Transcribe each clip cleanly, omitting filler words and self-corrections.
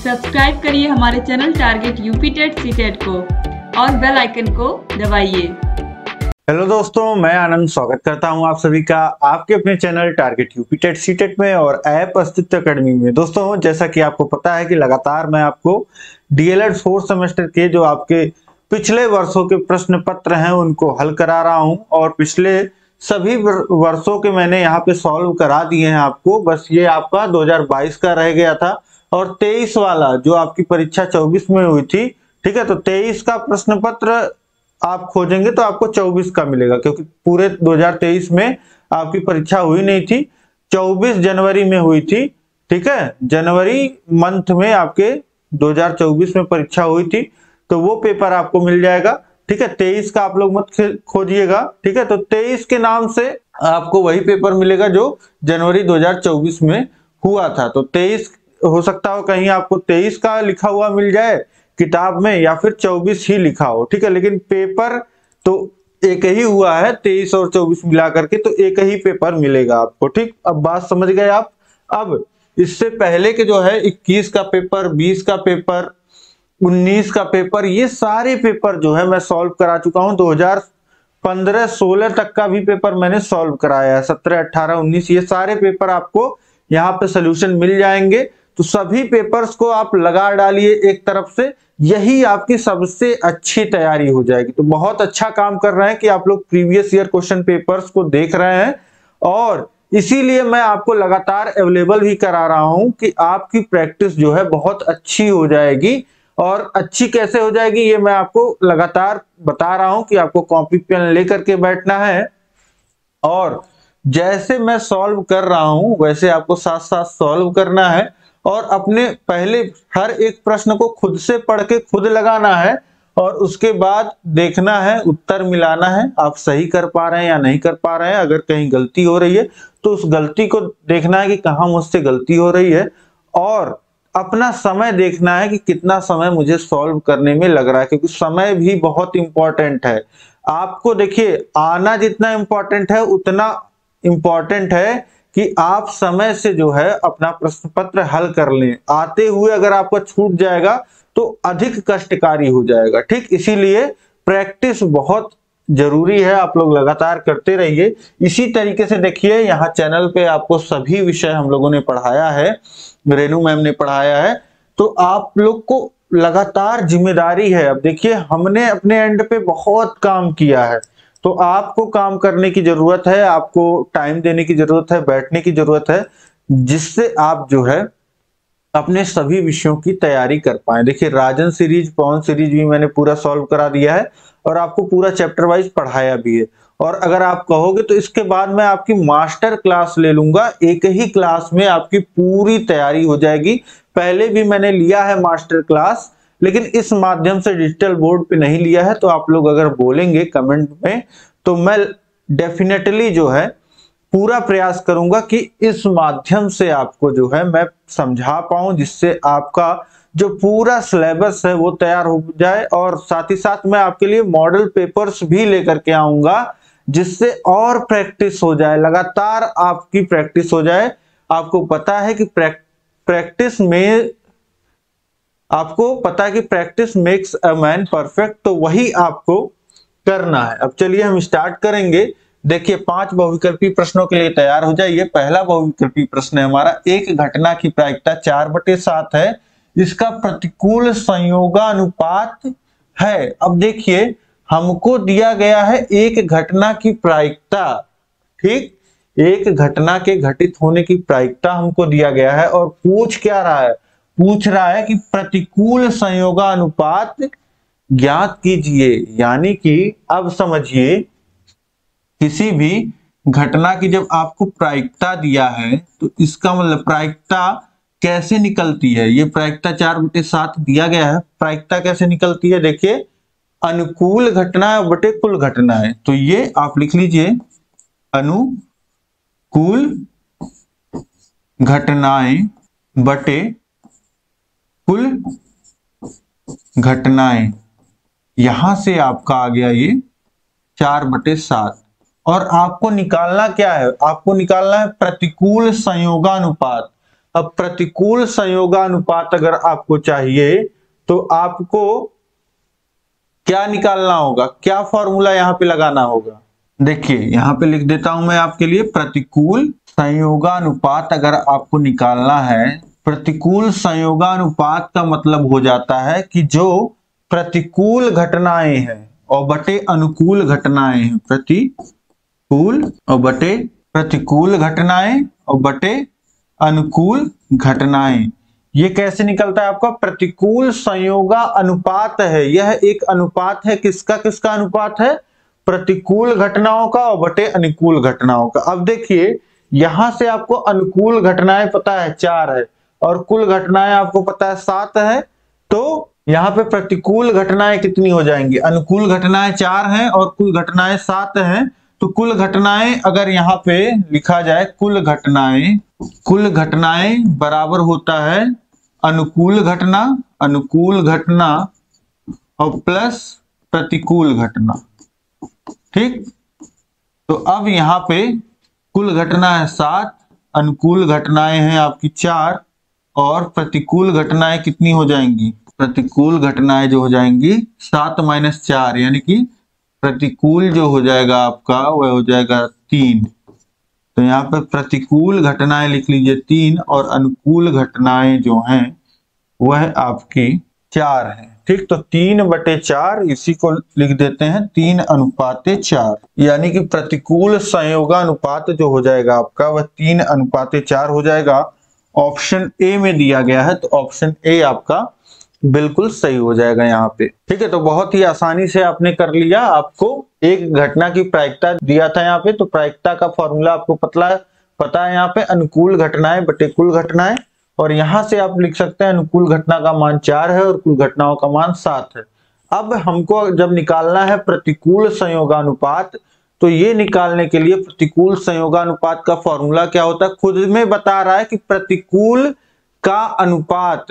Subscribe करिए हमारे channel target UP TET CTET को और बेल आइकन को दबाइए। हेलो दोस्तों, मैं आनंद स्वागत करता हूं आप सभी का आपके अपने channel target UP TET CTET में और ऐप अस्तित्व अकेडमी में। दोस्तों, जैसा कि आपको पता है कि लगातार मैं आपको डीएलएड 4th सेमेस्टर के जो आपके पिछले वर्षों के प्रश्न पत्र हैं उनको हल करा रहा हूं और पिछले सभी वर्षों के मैंने यहाँ पे सॉल्व करा दिए हैं आपको। बस ये आपका 2022 का रह गया था और 23 वाला जो आपकी परीक्षा 24 में हुई थी, ठीक है, तो 23 का प्रश्न पत्र आप खोजेंगे तो आपको 24 का मिलेगा, क्योंकि पूरे 2023 में आपकी परीक्षा हुई नहीं थी, 24 जनवरी में हुई थी। ठीक है, जनवरी मंथ में आपके 2024 में परीक्षा हुई थी, तो वो पेपर आपको मिल जाएगा। ठीक है, 23 का आप लोग मत खोजिएगा। ठीक है, तो 23 के नाम से आपको वही पेपर मिलेगा जो जनवरी 2024 में हुआ था। तो 23 हो सकता हो कहीं आपको 23 का लिखा हुआ मिल जाए किताब में, या फिर 24 ही लिखा हो। ठीक है, लेकिन पेपर तो एक ही हुआ है, 23 और 24 मिला करके, तो एक ही पेपर मिलेगा आपको। ठीक, अब बात समझ गए आप। अब इससे पहले के जो है 21 का पेपर, 20 का पेपर, 19 का पेपर, ये सारे पेपर जो है मैं सॉल्व करा चुका हूं। 2015-16 तक का भी पेपर मैंने सॉल्व कराया है। 17, 18, 19 ये सारे पेपर आपको यहाँ पे सोल्यूशन मिल जाएंगे। तो सभी पेपर्स को आप लगा डालिए एक तरफ से, यही आपकी सबसे अच्छी तैयारी हो जाएगी। तो बहुत अच्छा काम कर रहे हैं कि आप लोग प्रीवियस ईयर क्वेश्चन पेपर्स को देख रहे हैं, और इसीलिए मैं आपको लगातार अवेलेबल भी करा रहा हूं कि आपकी प्रैक्टिस जो है बहुत अच्छी हो जाएगी। और अच्छी कैसे हो जाएगी ये मैं आपको लगातार बता रहा हूं कि आपको कॉपी पेन लेकर के बैठना है, और जैसे मैं सॉल्व कर रहा हूं वैसे आपको साथ साथ सॉल्व करना है, और अपने पहले हर एक प्रश्न को खुद से पढ़ के खुद लगाना है, और उसके बाद देखना है, उत्तर मिलाना है, आप सही कर पा रहे हैं या नहीं कर पा रहे हैं। अगर कहीं गलती हो रही है तो उस गलती को देखना है कि कहाँ मुझसे गलती हो रही है, और अपना समय देखना है कि कितना समय मुझे सॉल्व करने में लग रहा है, क्योंकि समय भी बहुत इंपॉर्टेंट है। आपको देखिए, आना जितना इंपॉर्टेंट है उतना इंपॉर्टेंट है कि आप समय से जो है अपना प्रश्न पत्र हल कर लें। आते हुए अगर आपका छूट जाएगा तो अधिक कष्टकारी हो जाएगा। ठीक, इसीलिए प्रैक्टिस बहुत जरूरी है, आप लोग लगातार करते रहिए। इसी तरीके से देखिए, यहाँ चैनल पे आपको सभी विषय हम लोगों ने पढ़ाया है, रेनू मैम ने पढ़ाया है, तो आप लोग को लगातार जिम्मेदारी है। अब देखिए, हमने अपने एंड पे बहुत काम किया है, तो आपको काम करने की जरूरत है, आपको टाइम देने की जरूरत है, बैठने की जरूरत है, जिससे आप जो है अपने सभी विषयों की तैयारी कर पाए। देखिए, राजन सीरीज, पवन सीरीज भी मैंने पूरा सॉल्व करा दिया है और आपको पूरा चैप्टर वाइज पढ़ाया भी है। और अगर आप कहोगे तो इसके बाद मैं आपकी मास्टर क्लास ले लूंगा, एक ही क्लास में आपकी पूरी तैयारी हो जाएगी। पहले भी मैंने लिया है मास्टर क्लास, लेकिन इस माध्यम से डिजिटल बोर्ड पे नहीं लिया है। तो आप लोग अगर बोलेंगे कमेंट में तो मैं डेफिनेटली जो है पूरा प्रयास करूंगा कि इस माध्यम से आपको जो है मैं समझा पाऊं, जिससे आपका जो पूरा सिलेबस है वो तैयार हो जाए। और साथ ही साथ मैं आपके लिए मॉडल पेपर्स भी लेकर के आऊंगा, जिससे और प्रैक्टिस हो जाए, लगातार आपकी प्रैक्टिस हो जाए। आपको पता है कि प्रैक्टिस में आपको पता है कि practice makes a man perfect, तो वही आपको करना है। अब चलिए हम स्टार्ट करेंगे। देखिए, 5 बहुविकल्पी प्रश्नों के लिए तैयार हो जाइए। पहला बहुविकल्पी प्रश्न है हमारा, एक घटना की प्रायिकता 4/7 है, इसका प्रतिकूल संयोगानुपात है। अब देखिए, हमको दिया गया है एक घटना की प्रायिकता। ठीक, एक घटना के घटित होने की प्रायिकता हमको दिया गया है, और पूछ क्या रहा है, पूछ रहा है कि प्रतिकूल संयोगानुपात ज्ञात कीजिए। यानी कि अब समझिए, किसी भी घटना की जब आपको प्रायिकता दिया है तो इसका मतलब प्रायिकता कैसे निकलती है। ये प्रायिकता 4/7 दिया गया है, प्रायिकता कैसे निकलती है, देखिए, अनुकूल घटना बटे कुल घटनाएं। तो ये आप लिख लीजिए, अनुकूल घटनाएं बटे कुल घटनाएं, यहां से आपका आ गया ये 4/7। और आपको निकालना क्या है, आपको निकालना है प्रतिकूल संयोगानुपात। अब प्रतिकूल संयोगानुपात अगर आपको चाहिए तो आपको क्या निकालना होगा, क्या फॉर्मूला यहां पे लगाना होगा। देखिए यहां पे लिख देता हूं मैं आपके लिए, प्रतिकूल संयोगानुपात अगर आपको निकालना है, प्रतिकूल संयोगानुपात का मतलब हो जाता है कि जो प्रतिकूल घटनाएं हैं और बटे अनुकूल घटनाएं हैं, प्रतिकूल और बटे प्रतिकूल घटनाएं और बटे अनुकूल घटनाएं, ये कैसे निकलता है आपका, प्रतिकूल संयोगा अनुपात है। यह एक अनुपात है, किसका किसका अनुपात है, प्रतिकूल घटनाओं का और बटे अनुकूल घटनाओं का। अब देखिए यहां से आपको अनुकूल घटनाएं पता है 4 है और कुल घटनाएं आपको पता है 7 है, तो यहाँ पे प्रतिकूल घटनाएं कितनी हो जाएंगी, अनुकूल घटनाएं 4 हैं और कुल घटनाएं 7 हैं, तो कुल घटनाएं अगर यहाँ पे लिखा जाए, कुल घटनाएं बराबर होता है अनुकूल घटना और प्लस प्रतिकूल घटना। ठीक, तो अब यहाँ पे कुल घटना है 7, अनुकूल घटनाएं हैं आपकी 4 और प्रतिकूल घटनाएं कितनी हो जाएंगी, प्रतिकूल घटनाएं जो हो जाएंगी 7 - 4, यानी कि प्रतिकूल जो हो जाएगा आपका वह हो जाएगा 3। तो यहाँ पर प्रतिकूल घटनाएं लिख लीजिए 3 और अनुकूल घटनाएं जो हैं वह आपकी 4 है। ठीक, तो 3/4 इसी को लिख देते हैं 3:4, यानी कि प्रतिकूल संयोगानुपात जो हो जाएगा आपका वह 3:4 हो जाएगा। ऑप्शन ए में दिया गया है, तो ऑप्शन ए आपका बिल्कुल सही हो जाएगा यहाँ पे। ठीक है, तो बहुत ही आसानी से आपने कर लिया। आपको एक घटना की प्रायिकता दिया था यहाँ पे, तो प्रायिकता का फॉर्मूला आपको पता है यहाँ पे, अनुकूल घटनाएं बटे कुल घटनाएं, और यहां से आप लिख सकते हैं अनुकूल घटना का मान 4 है और कुल घटनाओं का मान 7 है। अब हमको जब निकालना है प्रतिकूल संयोगानुपात, तो ये निकालने के लिए प्रतिकूल संयोगानुपात का फॉर्मूला क्या होता है, खुद में बता रहा है कि प्रतिकूल का अनुपात।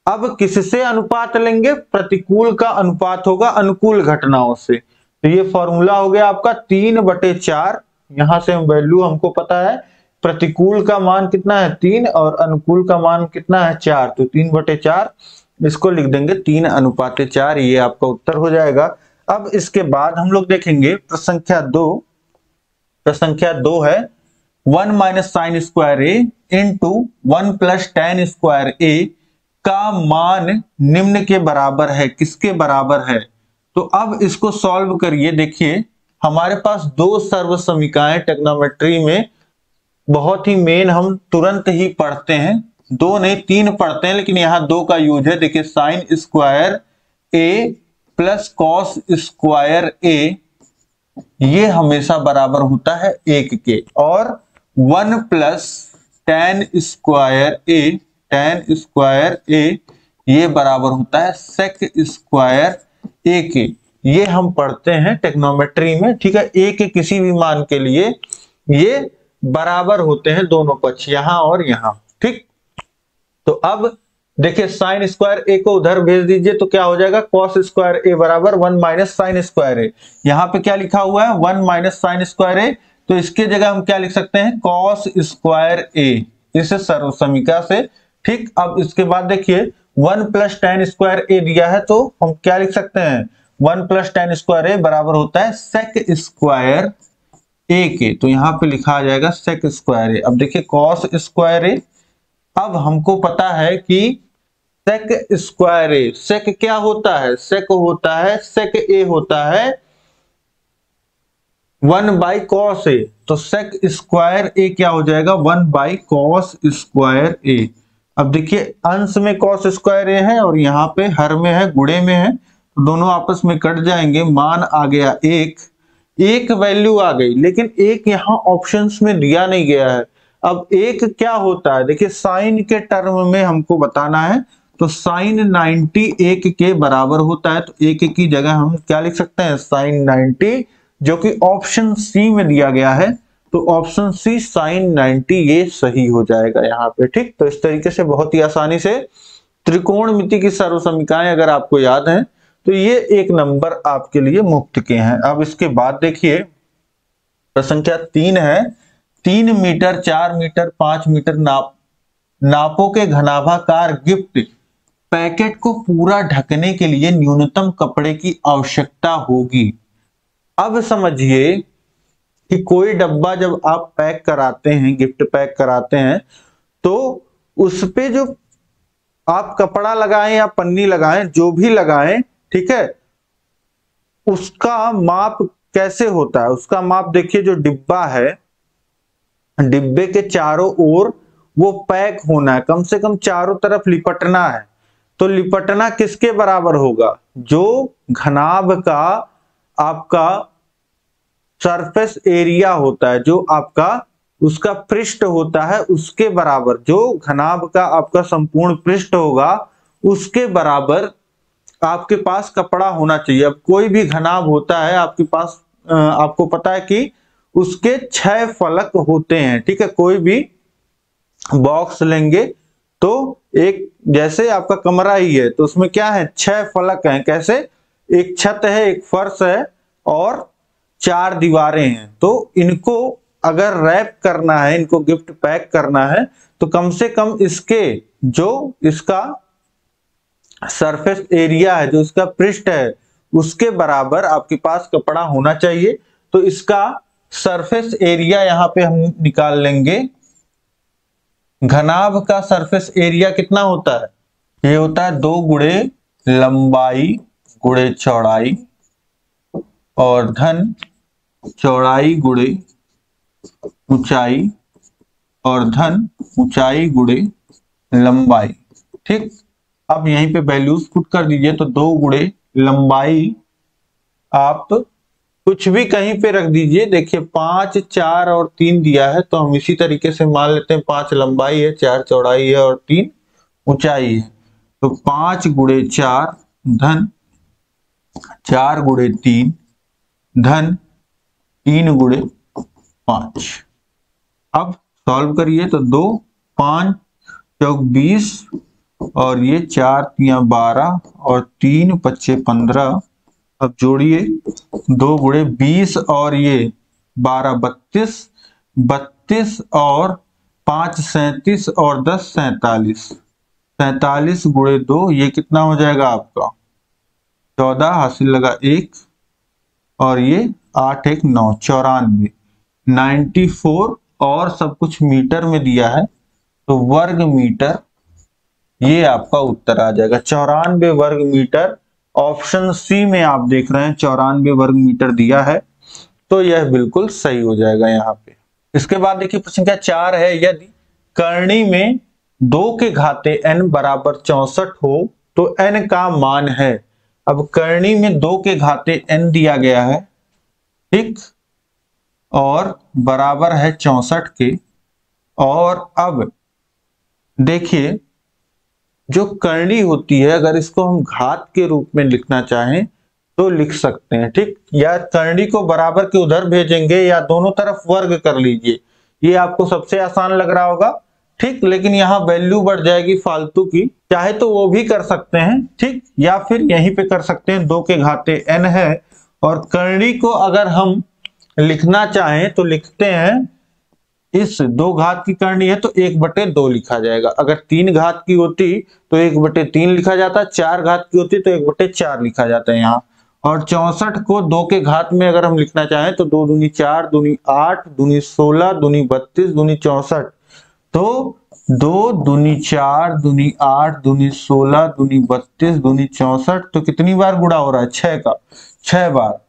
अब किससे अनुपात लेंगे, प्रतिकूल का अनुपात होगा अनुकूल घटनाओं से, तो ये फॉर्मूला हो गया आपका 3/4। यहां से वैल्यू हमको पता है, प्रतिकूल का मान कितना है 3 और अनुकूल का मान कितना है 4, तो 3/4 इसको लिख देंगे 3:4, ये आपका उत्तर हो जाएगा। अब इसके बाद हम लोग देखेंगे प्रसंख्या 2। प्रसंख्या 2 है 1 - sin² a × 1 + tan² a का मान निम्न के बराबर है, किसके बराबर है। तो अब इसको सॉल्व करिए। देखिए हमारे पास 2 सर्वसमीकाएं ट्रिग्नोमेट्री में बहुत ही मेन, हम तुरंत ही पढ़ते हैं, 2 नहीं 3 पढ़ते हैं, लेकिन यहाँ 2 का यूज है। देखिए sin² a + cos² a ये हमेशा बराबर होता है 1 के, और 1 + tan² a ये बराबर होता है sec² a के। ये हम पढ़ते हैं ट्रिग्नोमेट्री में। ठीक है, a के किसी भी मान के लिए ये बराबर होते हैं दोनों पक्ष, यहां और यहां। ठीक, तो अब देखिए sin² a को उधर भेज दीजिए, तो क्या हो जाएगा, cos² a बराबर 1 - sin² a। यहाँ पे क्या लिखा हुआ है 1 - sin² a, तो इसके जगह हम क्या लिख सकते हैं cos² a, इस सर्वसमीका से। ठीक, अब इसके बाद देखिए 1 + tan² a दिया है, तो हम क्या लिख सकते हैं 1 + tan² a बराबर होता है sec² a के, तो यहाँ पे लिखा आ जाएगा sec² a। अब देखिए cos² a, अब हमको पता है कि sec² a, sec क्या होता है, sec होता है, sec a होता है 1/cos a, तो sec² a क्या हो जाएगा 1/cos² a। अब देखिए अंश में cos² a है और यहाँ पे हर में है, गुणे में है, तो दोनों आपस में कट जाएंगे, मान आ गया 1 वैल्यू आ गई, लेकिन 1 यहाँ ऑप्शंस में दिया नहीं गया है। अब 1 क्या होता है, देखिए साइन के टर्म में हमको बताना है, तो sin 90 1 के बराबर होता है, तो 1 की जगह हम क्या लिख सकते हैं sin 90, जो कि ऑप्शन सी में दिया गया है, तो ऑप्शन सी sin 90 ये सही हो जाएगा यहाँ पे। ठीक, तो इस तरीके से बहुत ही आसानी से त्रिकोणमिति की सर्वसमीकाएं अगर आपको याद है, तो ये 1 नंबर आपके लिए मुफ्त के हैं। अब इसके बाद देखिए प्रसंख्या 3 है 3 मीटर 4 मीटर 5 मीटर नाप नापों के घनाभाकार गिफ्ट पैकेट को पूरा ढकने के लिए न्यूनतम कपड़े की आवश्यकता होगी। अब समझिए कि कोई डब्बा जब आप पैक कराते हैं, गिफ्ट पैक कराते हैं, तो उस पे जो आप कपड़ा लगाएं या पन्नी लगाएं, जो भी लगाएं, ठीक है, उसका माप कैसे होता है? उसका माप देखिए, जो डिब्बा है, डिब्बे के चारों ओर वो पैक होना है, कम से कम चारों तरफ लिपटना है। तो लिपटना किसके बराबर होगा? जो घनाभ का आपका सरफेस एरिया होता है, जो आपका उसका पृष्ठ होता है, उसके बराबर, जो घनाभ का आपका संपूर्ण पृष्ठ होगा उसके बराबर आपके पास कपड़ा होना चाहिए। अब कोई भी घनाभ होता है आपके पास, आपको पता है कि उसके 6 फलक होते हैं, ठीक है। कोई भी बॉक्स लेंगे तो एक, जैसे आपका कमरा ही है तो उसमें क्या है, 6 फलक हैं। कैसे? एक छत है, एक फर्श है और 4 दीवारें हैं। तो इनको अगर रैप करना है, इनको गिफ्ट पैक करना है, तो कम से कम इसके जो इसका सरफेस एरिया है, जो इसका पृष्ठ है, उसके बराबर आपके पास कपड़ा होना चाहिए। तो इसका सरफेस एरिया यहां पे हम निकाल लेंगे। घनाभ का सरफेस एरिया कितना होता है? ये होता है 2 गुणे लंबाई गुणे चौड़ाई और धन चौड़ाई गुणे ऊंचाई और धन ऊंचाई गुणे लंबाई, ठीक। अब यहीं पे वैल्यूज पुट कर दीजिए। तो 2 गुणे लंबाई आप कुछ भी कहीं पे रख दीजिए। देखिए 5, 4 और 3 दिया है, तो हम इसी तरीके से मान लेते हैं 5 लंबाई है, 4 चौड़ाई है और 3 ऊंचाई है। तो 5 गुणे 4 धन 4 गुणे 3 धन 3 गुणे 5। अब सॉल्व करिए तो 2, 5 चौक 20 और ये 4 तिया 12 और 3 पच्चे 15। अब जोड़िए 2 गुणे 20 और ये 12 32, 32 और 5 37 और 10 47, 47 गुणे 2 ये कितना हो जाएगा आपका 14, हासिल लगा 1 और ये 8 1 9 94, 94 और सब कुछ मीटर में दिया है तो वर्ग मीटर, ये आपका उत्तर आ जाएगा 94 वर्ग मीटर। ऑप्शन सी में आप देख रहे हैं 94 वर्ग मीटर दिया है, तो यह बिल्कुल सही हो जाएगा यहाँ पे। इसके बाद देखिए प्रश्न क्या 4 है, यदि करनी में 2 के घाते n बराबर 64 हो तो n का मान है। अब करनी में 2 के घाते n दिया गया है, ठीक, और बराबर है 64 के। और अब देखिए जो करनी होती है, अगर इसको हम घात के रूप में लिखना चाहें तो लिख सकते हैं, ठीक। या करनी को बराबर के उधर भेजेंगे या दोनों तरफ वर्ग कर लीजिए, ये आपको सबसे आसान लग रहा होगा, ठीक। लेकिन यहाँ वैल्यू बढ़ जाएगी फालतू की, चाहे तो वो भी कर सकते हैं, ठीक, या फिर यहीं पे कर सकते हैं। 2 के घाते n है और करनी को अगर हम लिखना चाहें तो लिखते हैं, इस 2 घात की करनी है तो 1/2 लिखा जाएगा। अगर 3 घात की होती तो 1/3 लिखा जाता, 4 घात की होती तो 1/4 लिखा जाता है यहाँ। और 64 को 2 के घात में अगर हम लिखना चाहें तो 2 दूनी 4, दूनी 8, दूनी 16, दूनी 32, दूनी 64। तो 2 दूनी 4, दूनी 8, दूनी 16, दूनी 32, दूनी 64, तो कितनी बार गुणा हो रहा है? 6 का, 6 बार।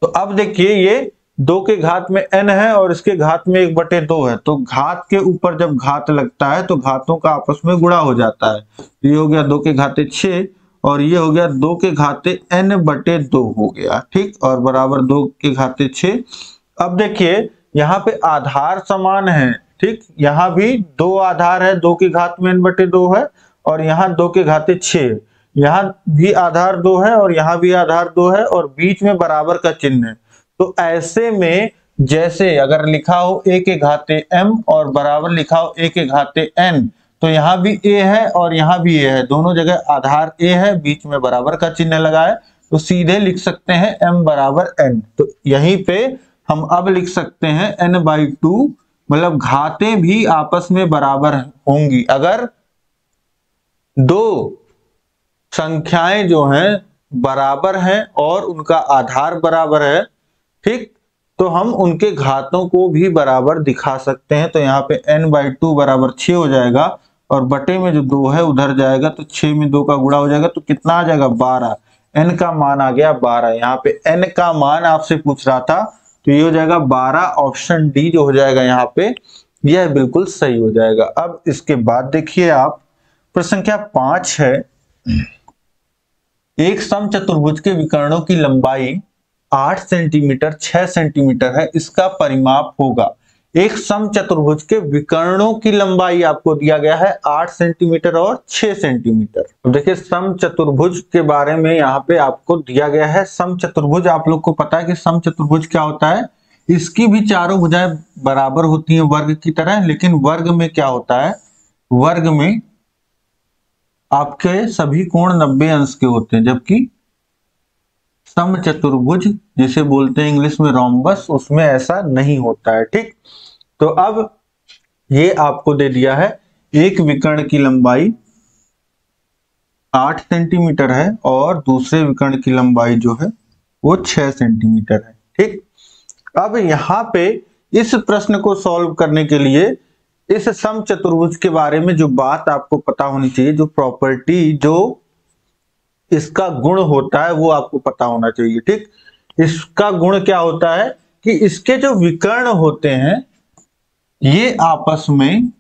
तो अब देखिए ये 2 के घात में n है और इसके घात में 1/2 है, तो घात के ऊपर जब घात लगता है तो घातों का आपस में गुणा हो जाता है। ये हो गया 2 के घाते 6 और ये हो गया 2 के घाते n/2 हो गया, ठीक, और बराबर 2 के घाते 6। अब देखिए यहाँ पे आधार समान है, ठीक, यहाँ भी 2 आधार है, 2 के घात में n/2 है और यहाँ 2 के घाते 6, यहाँ भी आधार 2 है और यहाँ भी आधार 2 है और बीच में बराबर का चिन्ह है। तो ऐसे में जैसे अगर लिखा हो a के घाते m और बराबर लिखा हो a के घाते n, तो यहाँ भी a है और यहाँ भी a है, दोनों जगह आधार a है, बीच में बराबर का चिन्ह लगा है, तो सीधे लिख सकते हैं m बराबर n। तो यहीं पे हम अब लिख सकते हैं n/2 मतलब घातें भी आपस में बराबर होंगी। अगर दो संख्याएं जो हैं बराबर हैं और उनका आधार बराबर है, ठीक, तो हम उनके घातों को भी बराबर दिखा सकते हैं। तो यहाँ पे n/2 बराबर 6 हो जाएगा और बटे में जो 2 है उधर जाएगा, तो 6 में 2 का गुणा हो जाएगा, तो कितना आ जाएगा 12। n का मान आ गया 12। यहाँ पे n का मान आपसे पूछ रहा था, तो ये हो जाएगा 12। ऑप्शन डी जो हो जाएगा यहाँ पे, यह बिल्कुल सही हो जाएगा। अब इसके बाद देखिए आप, प्रश्न संख्या 5 है, एक समचतुर्भुज के विकर्णों की लंबाई 8 सेंटीमीटर 6 सेंटीमीटर है, इसका परिमाप होगा। एक समचतुर्भुज के विकर्णों की लंबाई आपको दिया गया है 8 सेंटीमीटर और 6 सेंटीमीटर। तो देखिए समचतुर्भुज के बारे में यहाँ पे आपको दिया गया है। समचतुर्भुज आप लोग को पता है कि समचतुर्भुज क्या होता है, इसकी भी चारों भुजाएं बराबर होती हैं वर्ग की तरह, लेकिन वर्ग में क्या होता है, वर्ग में आपके सभी कोण 90 अंश के होते हैं, जबकि समचतुर्भुज जिसे बोलते हैं इंग्लिश में रोम्बस, उसमें ऐसा नहीं होता है। ठीक, तो अब ये आपको दे दिया है, एक विकर्ण की लंबाई 8 सेंटीमीटर है और दूसरे विकर्ण की लंबाई जो है वो 6 सेंटीमीटर है। ठीक, अब यहाँ पे इस प्रश्न को सॉल्व करने के लिए इस समचतुर्भुज के बारे में जो बात आपको पता होनी चाहिए, जो प्रॉपर्टी, जो इसका गुण होता है, वो आपको पता होना चाहिए। ठीक, इसका गुण क्या होता है कि इसके जो विकर्ण होते हैं ये आपस में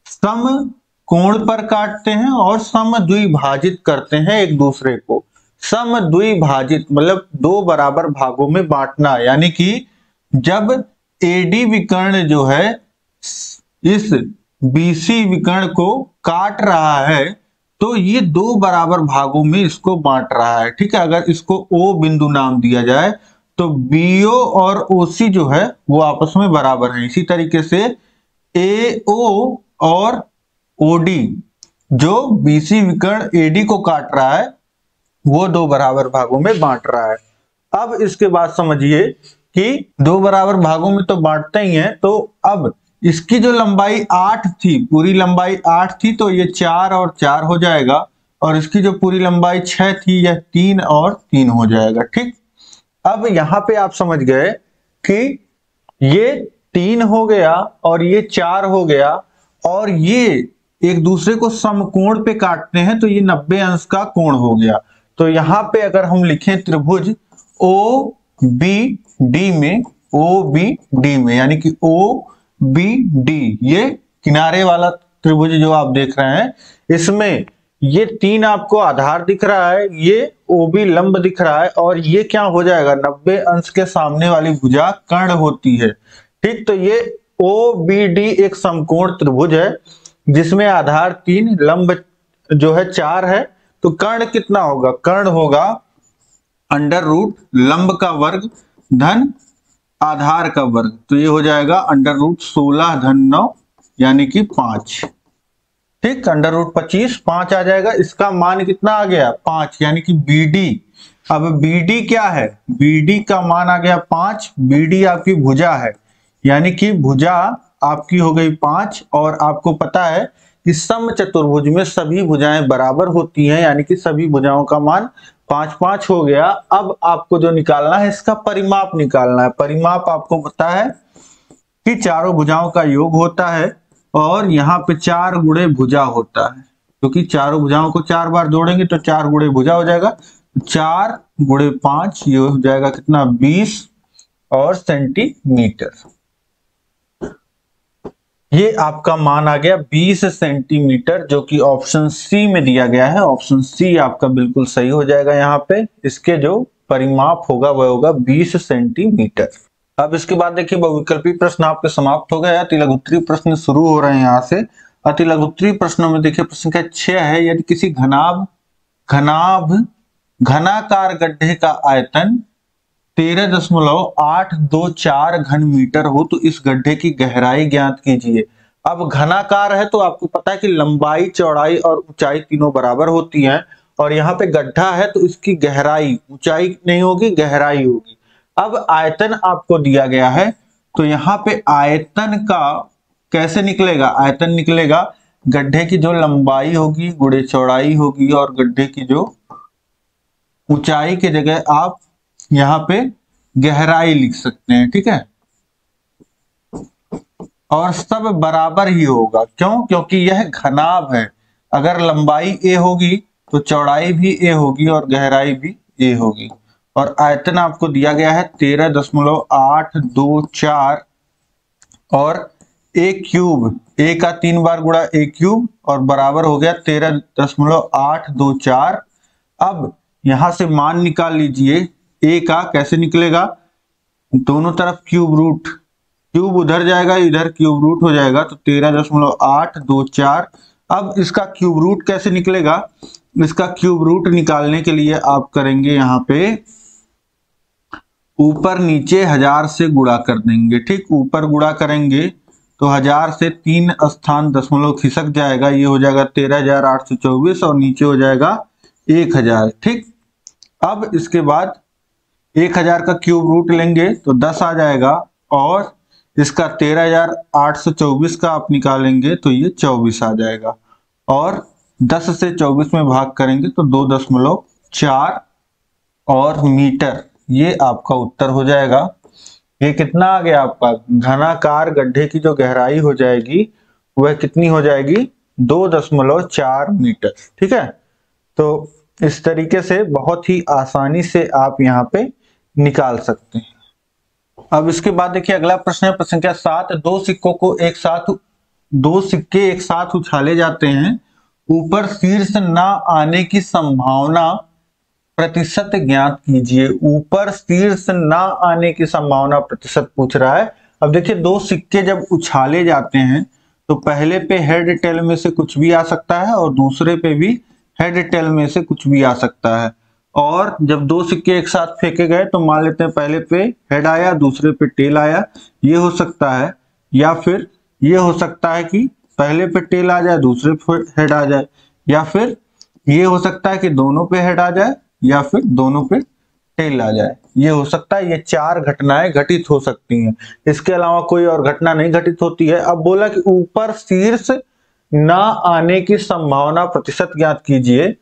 सम कोण पर काटते हैं और सम द्विभाजित करते हैं एक दूसरे को। सम द्विभाजित मतलब दो बराबर भागों में बांटना, यानी कि जब एडी विकर्ण जो है इस बीसी विकर्ण को काट रहा है तो ये दो बराबर भागों में इसको बांट रहा है। ठीक है, अगर इसको O बिंदु नाम दिया जाए तो BO और OC जो है वो आपस में बराबर है। इसी तरीके से AO और OD जो BC विकर्ण AD को काट रहा है वो दो बराबर भागों में बांट रहा है। अब इसके बाद समझिए कि दो बराबर भागों में तो बांटते ही हैं, तो अब इसकी जो लंबाई 8 थी, पूरी लंबाई 8 थी, तो ये 4 और 4 हो जाएगा, और इसकी जो पूरी लंबाई 6 थी यह 3 और 3 हो जाएगा। ठीक, अब यहां पे आप समझ गए कि ये 3 हो गया और ये 4 हो गया, और ये एक दूसरे को समकोण पे काटते हैं तो ये 90 अंश का कोण हो गया। तो यहां पे अगर हम लिखें त्रिभुज OBD में यानी कि OBD, ये किनारे वाला त्रिभुज जो आप देख रहे हैं, इसमें ये 3 आपको आधार दिख रहा है, ये OB लंब दिख रहा है, और ये क्या हो जाएगा 90 अंश के सामने वाली भुजा कर्ण होती है। ठीक, तो ये OBD एक समकोण त्रिभुज है जिसमें आधार 3, लंब जो है 4 है, तो कर्ण कितना होगा, कर्ण होगा √ लंब का वर्ग धन आधार का वर्ग, तो ये हो जाएगा √ 16 धन 9 यानी कि 5। ठीक, √ 25 5 आ जाएगा। इसका मान कितना आ गया 5, यानी कि BD। अब BD क्या है, BD का मान आ गया 5। BD आपकी भुजा है, यानी कि भुजा आपकी हो गई 5, और आपको पता है कि समचतुर्भुज में सभी भुजाएं बराबर होती हैं, यानी कि सभी भुजाओं का मान 5 5 हो गया। अब आपको जो निकालना है इसका परिमाप निकालना है। परिमाप आपको पता है कि चारों भुजाओं का योग होता है, और यहाँ पे 4 गुणे भुजा होता है, क्योंकि चारों भुजाओं को 4 बार जोड़ेंगे तो 4 गुणे भुजा हो जाएगा। 4 गुणे 5 ये हो जाएगा कितना 20 और सेंटीमीटर। ये आपका मान आ गया 20 सेंटीमीटर, जो कि ऑप्शन सी में दिया गया है। ऑप्शन सी आपका बिल्कुल सही हो जाएगा। यहाँ पे इसके जो परिमाप होगा वह होगा 20 सेंटीमीटर। अब इसके बाद देखिए बहुविकल्पी प्रश्न आपके समाप्त हो गए, अति लघुत्तरीय प्रश्न शुरू हो रहे हैं यहाँ से। अति लघुत्तरीय प्रश्नों में देखिए प्रश्न संख्या 6 है, यदि किसी घनाकार गड्ढे का आयतन 13.824 घन मीटर हो तो इस गड्ढे की गहराई ज्ञात कीजिए। अब घनाकार है तो आपको पता है कि लंबाई, चौड़ाई और ऊंचाई तीनों बराबर होती हैं, और यहाँ पे गड्ढा है तो इसकी गहराई, ऊंचाई नहीं होगी गहराई होगी। अब आयतन आपको दिया गया है तो यहाँ पे आयतन का कैसे निकलेगा, आयतन निकलेगा गड्ढे की जो लंबाई होगी गुणे चौड़ाई होगी, और गड्ढे की जो ऊंचाई की जगह आप यहाँ पे गहराई लिख सकते हैं, ठीक है। और सब बराबर ही होगा, क्यों, क्योंकि यह घनाभ है। अगर लंबाई a होगी तो चौड़ाई भी a होगी और गहराई भी a होगी। और आयतन आपको दिया गया है 13.824 और a क्यूब, a का 3 बार गुणा a क्यूब और बराबर हो गया 13.824। अब यहां से मान निकाल लीजिए a का, कैसे निकलेगा, दोनों तरफ क्यूब रूट, क्यूब उधर जाएगा इधर क्यूब रूट हो जाएगा, तो 13.824। अब इसका क्यूब रूट कैसे निकलेगा, इसका क्यूब रूट निकालने के लिए आप करेंगे यहाँ पे ऊपर नीचे 1000 से गुणा कर देंगे, ठीक। ऊपर गुणा करेंगे तो 1000 से 3 स्थान दशमलव खिसक जाएगा, ये हो जाएगा 13,824 और नीचे हो जाएगा 1000, ठीक। अब इसके बाद 1000 का क्यूब रूट लेंगे तो 10 आ जाएगा, और इसका 13,824 का आप निकालेंगे तो ये 24 आ जाएगा, और 10 से 24 में भाग करेंगे तो 2.4 और मीटर, ये आपका उत्तर हो जाएगा। ये कितना आ गया आपका, घनाकार गड्ढे की जो गहराई हो जाएगी वह कितनी हो जाएगी, 2.4 मीटर, ठीक है। तो इस तरीके से बहुत ही आसानी से आप यहाँ पे निकाल सकते हैं। अब इसके बाद देखिए अगला प्रश्न है प्रश्न संख्या 7। दो सिक्के एक साथ उछाले जाते हैं, ऊपर शीर्ष ना आने की संभावना प्रतिशत ज्ञात कीजिए। ऊपर शीर्ष ना आने की संभावना प्रतिशत पूछ रहा है। अब देखिए दो सिक्के जब उछाले जाते हैं तो पहले पे हेड टेल में से कुछ भी आ सकता है और दूसरे पे भी हेड टेल में से कुछ भी आ सकता है। और जब दो सिक्के एक साथ फेंके गए तो मान लेते हैं पहले पे हेड आया दूसरे पे टेल आया, ये हो सकता है, या फिर ये हो सकता है कि पहले पे टेल आ जाए दूसरे पे हेड आ जाए, या फिर ये हो सकता है कि दोनों पे हेड आ जाए या फिर दोनों पे टेल आ जाए, ये हो सकता है। ये 4 घटनाएं घटित हो सकती हैं, इसके अलावा कोई और घटना नहीं घटित होती है। अब बोला कि ऊपर शीर्ष ना आने की संभावना प्रतिशत ज्ञात कीजिए।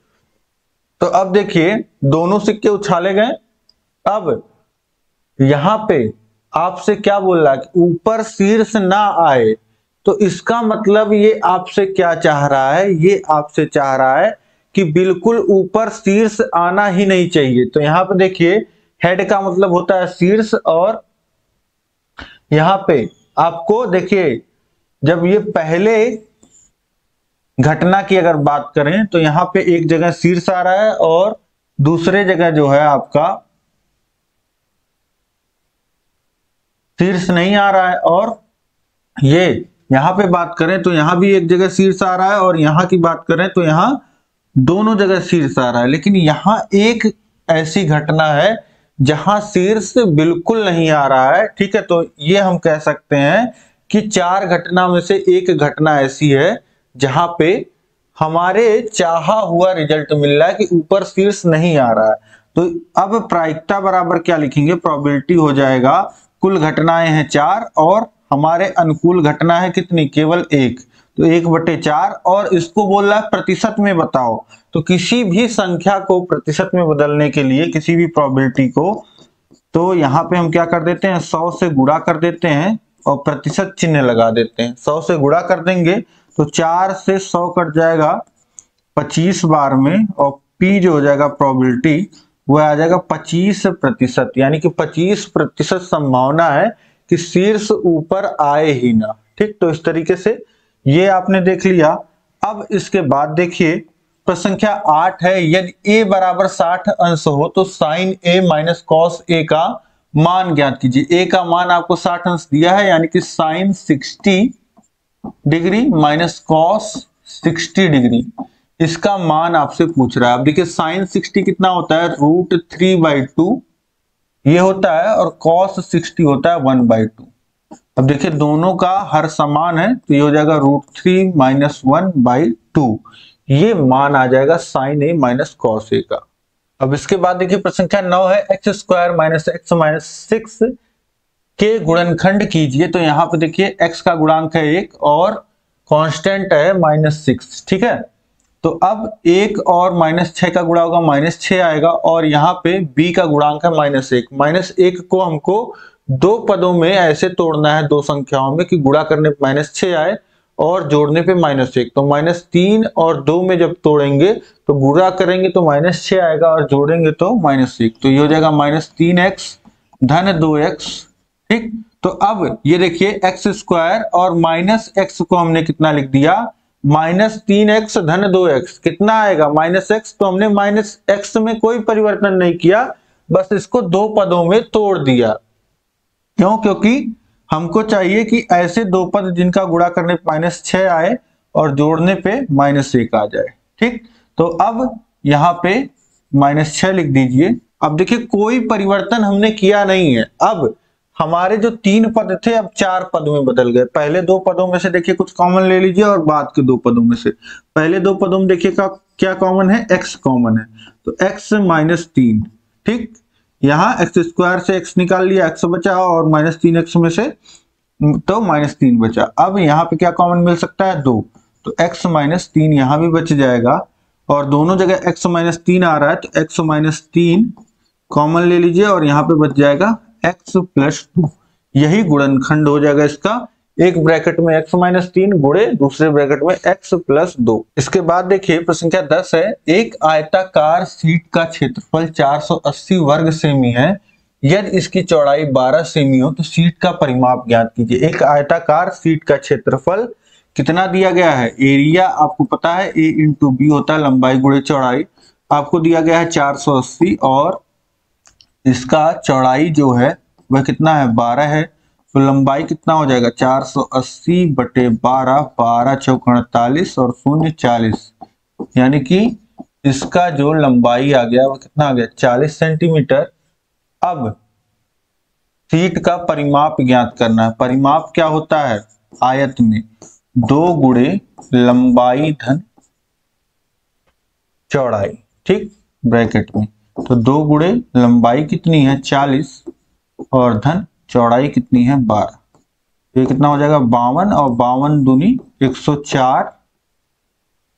तो अब देखिए दोनों सिक्के उछाले गए, अब यहां पे आपसे क्या बोल रहा है कि ऊपर शीर्ष ना आए, तो इसका मतलब ये आपसे क्या चाह रहा है, ये आपसे चाह रहा है कि बिल्कुल ऊपर शीर्ष आना ही नहीं चाहिए। तो यहां पे देखिए हेड का मतलब होता है शीर्ष, और यहां पे आपको देखिए जब ये पहले घटना की अगर बात करें तो यहां पे एक जगह शीर्ष आ रहा है और दूसरे जगह जो है आपका शीर्ष नहीं आ रहा है। और ये यहां पे बात करें तो यहां भी एक जगह शीर्ष आ रहा है और यहां की बात करें तो यहां दोनों जगह शीर्ष आ रहा है। लेकिन यहां एक ऐसी घटना है जहां शीर्ष बिल्कुल नहीं आ रहा है, ठीक है। तो ये हम कह सकते हैं कि 4 घटना में से एक घटना ऐसी है जहां पे हमारे चाहा हुआ रिजल्ट मिल रहा है कि ऊपर शीर्ष नहीं आ रहा है। तो अब प्रायिकता बराबर क्या लिखेंगे, प्रोबेबिलिटी हो जाएगा कुल घटनाएं हैं 4 और हमारे अनुकूल घटना है कितनी, केवल 1, तो 1/4। और इसको बोल रहा है प्रतिशत में बताओ, तो किसी भी संख्या को प्रतिशत में बदलने के लिए किसी भी प्रोबेबिलिटी को, तो यहाँ पे हम क्या कर देते हैं 100 से गुणा कर देते हैं और प्रतिशत चिन्ह लगा देते हैं। 100 से गुणा कर देंगे तो 4 से 100 कट जाएगा 25 बार में, और P जो हो जाएगा प्रोबेबिलिटी वह आ जाएगा 25%, यानी कि 25% संभावना है कि शीर्ष ऊपर आए ही ना, ठीक। तो इस तरीके से ये आपने देख लिया। अब इसके बाद देखिए प्रश्न संख्या 8 है, यदि a बराबर 60 अंश हो तो sine a minus cos a का मान ज्ञात कीजिए। a का मान आपको 60 अंश दिया है, यानी कि sine 60 degree minus cos 60 degree, इसका मान आपसे पूछ रहा है। अब देखिए साइन 60 कितना होता है, √3/2 ये होता है, और कॉस 60 होता है 1/2। अब देखिए दोनों का हर समान है तो ये हो जाएगा √3 माइनस 1/2, ये मान आ जाएगा sine a minus cos a का। अब इसके बाद देखिए प्रश्न संख्या 9 है, x² - x - 6 के गुणनखंड कीजिए। तो यहाँ पे देखिए x का गुणांक है 1 और कांस्टेंट है -6, ठीक है। तो अब 1 और -6 का गुणा होगा -6 आएगा, और यहाँ पे b का गुणांक है -1। -1 को हमको दो पदों में ऐसे तोड़ना है, दो संख्याओं में, कि गुणा करने पे -6 आए और जोड़ने पे -1। तो -3 और 2 में जब तोड़ेंगे तो गुणा करेंगे तो -6 आएगा और जोड़ेंगे तो -1। तो ये हो जाएगा -3x धन 2x, ठीक। तो अब ये देखिए x² और -x को हमने कितना लिख दिया, -3x धन 2x। कितना आएगा -x, तो हमने -x में कोई परिवर्तन नहीं किया, बस इसको दो पदों में तोड़ दिया। क्यों? क्योंकि हमको चाहिए कि ऐसे दो पद जिनका गुणा करने पे -6 आए और जोड़ने पे -1 आ जाए, ठीक। तो अब यहाँ पे -6 लिख दीजिए। अब देखिए कोई परिवर्तन हमने किया नहीं है। अब हमारे जो 3 पद थे अब 4 पद में बदल गए। पहले दो पदों में से देखिए कुछ कॉमन ले लीजिए और बाद के दो पदों में से। पहले दो पदों में देखिए क्या कॉमन है, x कॉमन है, तो x -3, ठीक। यहाँ x² से x निकाल लिया, x बचा, और -3x में से तो -3 बचा। अब यहाँ पे क्या कॉमन मिल सकता है, 2, तो x -3 यहाँ भी बच जाएगा, और दोनों जगह x -3 आ रहा है तो x -3 कॉमन ले लीजिए और यहाँ पे बच जाएगा x + 2। यही गुणनखंड हो जाएगा इसका, एक ब्रैकेट में x -3 गुणे दूसरे ब्रैकेट में x + 2। इसके बाद देखिए प्रश्न संख्या 10 है, एक आयताकार शीट का क्षेत्रफल 480 वर्ग सेमी है, यदि इसकी चौड़ाई 12 सेमी हो तो शीट का परिमाप ज्ञात कीजिए। एक आयताकार शीट का क्षेत्रफल कितना दिया गया है, एरिया आपको पता है a × b होता है, लंबाई गुणे चौड़ाई। आपको दिया गया है 480 और इसका चौड़ाई जो है वह कितना है, 12 है। तो लंबाई कितना हो जाएगा, 480 बटे 12, 12 चौक 48 और 0 40, यानी कि इसका जो लंबाई आ गया वो कितना आ गया, 40 सेंटीमीटर। अब शीट का परिमाप ज्ञात करना है। परिमाप क्या होता है, आयत में 2 गुणे लंबाई धन चौड़ाई, ठीक, ब्रैकेट में। तो 2 गुणे लंबाई कितनी है 40 और धन चौड़ाई कितनी है 12, तो ये कितना हो जाएगा 52, और 52 दूनी 104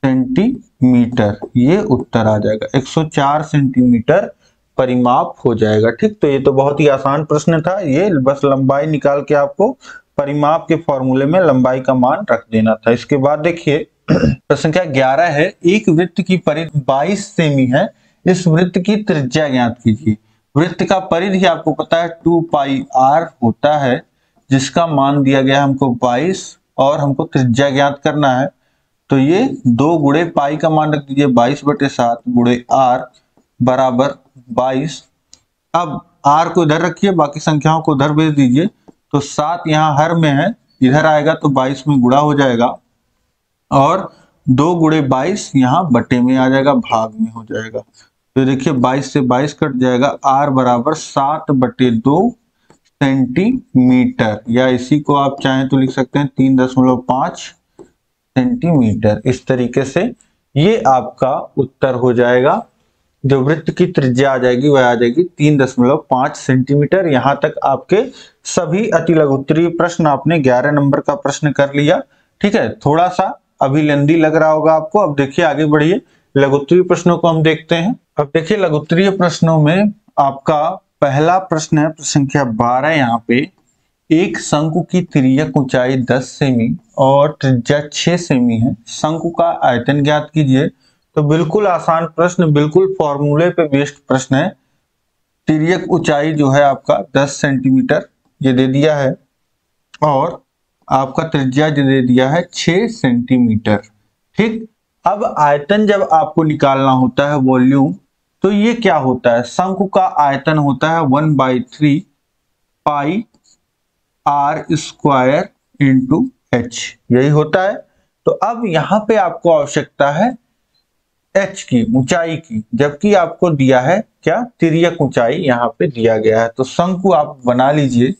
सेंटीमीटर। ये उत्तर आ जाएगा, 104 सेंटीमीटर परिमाप हो जाएगा, ठीक। तो ये तो बहुत ही आसान प्रश्न था, ये बस लंबाई निकाल के आपको परिमाप के फॉर्मूले में लंबाई का मान रख देना था। इसके बाद देखिए प्रश्न संख्या 11 है, एक वृत्त की परिधि 22 सेमी है, इस वृत्त की त्रिज्या ज्ञात कीजिए। वृत्त का परिधि आपको पता है 2πr होता है, जिसका मान दिया गया हमको 22 और हमको त्रिज्या ज्ञात करना है। तो ये 2 गुणे पाई का मान रख दीजिए, 22/7 गुणे r बराबर 22। अब r को इधर रखिए, बाकी संख्याओं को उधर भेज दीजिए। तो 7 यहाँ हर में है, इधर आएगा तो 22 में गुणा हो जाएगा, और 2 गुणे 22 यहाँ बटे में आ जाएगा, भाग में हो जाएगा। तो देखिए 22 से 22 कट जाएगा, r बराबर 7/2 सेंटीमीटर, या इसी को आप चाहें तो लिख सकते हैं 3.5 सेंटीमीटर। इस तरीके से ये आपका उत्तर हो जाएगा। जो वृत्त की त्रिज्या आ जाएगी वह आ जाएगी 3.5 सेंटीमीटर। यहां तक आपके सभी अति लघुत्तरीय प्रश्न आपने 11 नंबर का प्रश्न कर लिया, ठीक है। थोड़ा सा अभी लेंदी लग रहा होगा आपको। अब देखिए आगे बढ़िए, लघुत्तरीय प्रश्नों को हम देखते हैं। अब देखिए लघुत्तरीय प्रश्नों में आपका पहला प्रश्न है, प्रश्न संख्या 12। यहाँ पे एक शंकु की तिर्यक ऊंचाई 10 सेमी और त्रिज्या 6 सेमी है, शंकु का आयतन ज्ञात कीजिए। तो बिल्कुल आसान प्रश्न, बिल्कुल फॉर्मूले पे बेस्ड प्रश्न है। तिर्यक ऊंचाई जो है आपका 10 सेंटीमीटर ये दे दिया है, और आपका त्रिज्या जो दे दिया है 6 सेंटीमीटर, ठीक। अब आयतन जब आपको निकालना होता है वॉल्यूम, तो ये क्या होता है, शंकु का आयतन होता है 1/3 पाई r² इंटू h, यही होता है। तो अब यहाँ पे आपको आवश्यकता है h की, ऊंचाई की, जबकि आपको दिया है क्या, तिर्यक ऊंचाई यहाँ पे दिया गया है। तो शंकु आप बना लीजिए,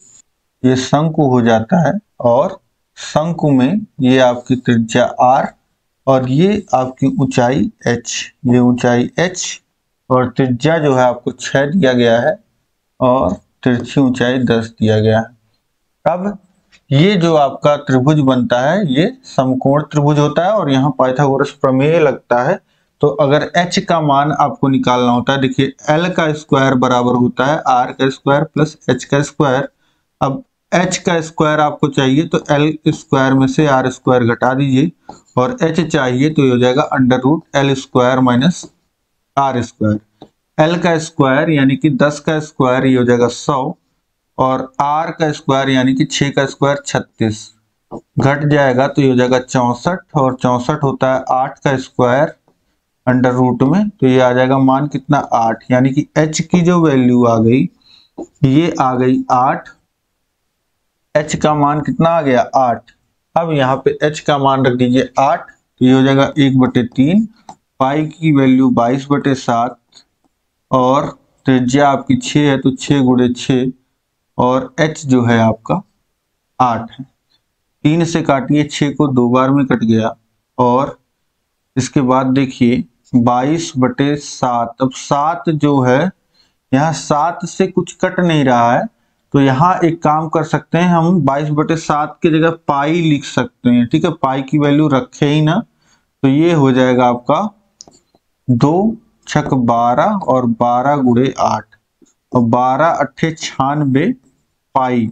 ये शंकु हो जाता है, और शंकु में ये आपकी त्रिज्या r और ये आपकी ऊंचाई h, ये ऊंचाई h और त्रिज्या जो है आपको 6 दिया गया है और तिरछी ऊंचाई 10 दिया गया है। अब ये जो आपका त्रिभुज बनता है ये समकोण त्रिभुज होता है और यहाँ पाइथागोरस प्रमेय लगता है। तो अगर h का मान आपको निकालना होता है, देखिए l का स्क्वायर बराबर होता है r का स्क्वायर प्लस h का स्क्वायर। अब h का स्क्वायर आपको चाहिए तो l स्क्वायर में से r स्क्वायर घटा दीजिए और h चाहिए तो ये हो जाएगा under root l square minus r square. l का स्क्वायर यानी कि 10 का स्क्वायर ये हो जाएगा 100 और r का स्क्वायर यानी कि 6 का स्क्वायर 36 घट जाएगा तो ये हो जाएगा 64 और 64 होता है 8 का स्क्वायर अंडर रूट में, तो ये आ जाएगा मान कितना 8, यानी कि h की जो वैल्यू आ गई ये आ गई 8। h का मान कितना आ गया 8। अब यहाँ पे h का मान रख दीजिए 8 तो ये हो जाएगा 1/3। पाई की वैल्यू 22/7 और त्रिज्या आपकी 6 है तो 6 × 6 और h जो है आपका 8 है। 3 से काटिए 6 को 2 बार में कट गया और इसके बाद देखिए 22/7। अब 7 जो है यहाँ 7 से कुछ कट नहीं रहा है तो यहाँ एक काम कर सकते हैं, हम 22/7 की जगह पाई लिख सकते हैं। ठीक है, पाई की वैल्यू रखे ही ना तो ये हो जाएगा आपका 2 छक 12 और 12 × 8 और 12 अट्ठे 96 पाई,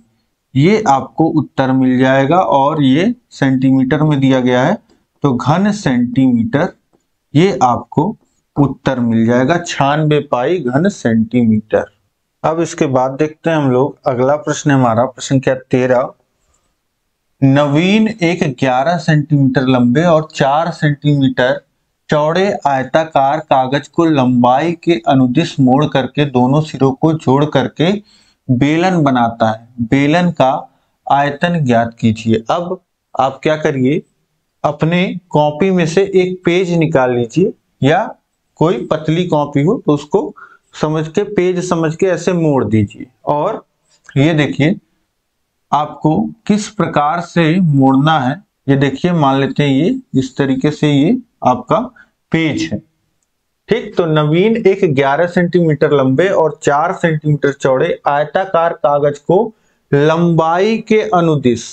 ये आपको उत्तर मिल जाएगा। और ये सेंटीमीटर में दिया गया है तो घन सेंटीमीटर ये आपको उत्तर मिल जाएगा, 96 पाई घन सेंटीमीटर। अब इसके बाद देखते हैं हम लोग अगला प्रश्न, हमारा प्रश्न क्या 13। नवीन एक 11 सेंटीमीटर लंबे और 4 सेंटीमीटर चौड़े आयताकार कागज को लंबाई के अनुदिश मोड़ करके दोनों सिरों को जोड़ करके बेलन बनाता है। बेलन का आयतन ज्ञात कीजिए। अब आप क्या करिए, अपने कॉपी में से एक पेज निकाल लीजिए या कोई पतली कॉपी हो तो उसको समझ के पेज समझ के ऐसे मोड़ दीजिए और ये देखिए आपको किस प्रकार से मोड़ना है। ये देखिए मान लेते हैं ये इस तरीके से ये आपका पेज है। ठीक, तो नवीन एक 11 सेंटीमीटर लंबे और 4 सेंटीमीटर चौड़े आयताकार कागज को लंबाई के अनुदिश,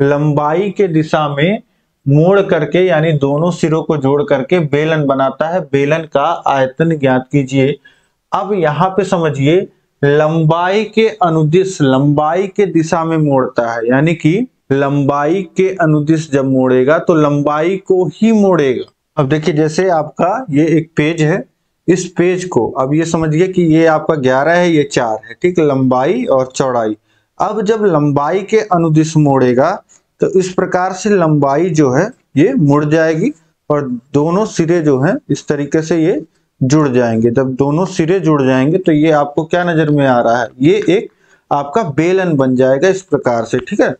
लंबाई के दिशा में मोड़ करके यानी दोनों सिरों को जोड़ करके बेलन बनाता है। बेलन का आयतन ज्ञात कीजिए। अब यहाँ पे समझिए लंबाई के अनुदिश, लंबाई के दिशा में मोड़ता है, यानी कि लंबाई के अनुदिश जब मोड़ेगा तो लंबाई को ही मोड़ेगा। अब देखिए जैसे आपका ये एक पेज है, इस पेज को अब ये समझिए कि ये आपका 11 है ये 4 है। ठीक, लंबाई और चौड़ाई। अब जब लंबाई के अनुदिश मोड़ेगा तो इस प्रकार से लंबाई जो है ये मुड़ जाएगी और दोनों सिरे जो हैं इस तरीके से ये जुड़ जाएंगे। जब दोनों सिरे जुड़ जाएंगे तो ये आपको क्या नजर में आ रहा है, ये एक आपका बेलन बन जाएगा इस प्रकार से। ठीक है,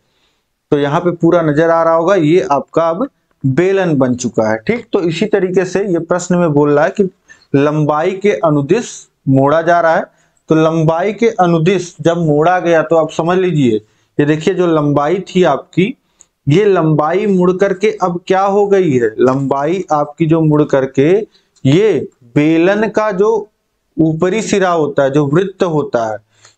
तो यहाँ पे पूरा नजर आ रहा होगा, ये आपका अब बेलन बन चुका है। ठीक, तो इसी तरीके से ये प्रश्न में बोल रहा है कि लंबाई के अनुदिश मोड़ा जा रहा है। तो लंबाई के अनुदिश जब मोड़ा गया तो आप समझ लीजिए, ये देखिए जो लंबाई थी आपकी, ये लंबाई मुड़ करके अब क्या हो गई है, लंबाई आपकी जो मुड़ करके ये बेलन का जो ऊपरी सिरा होता है, जो वृत्त होता है,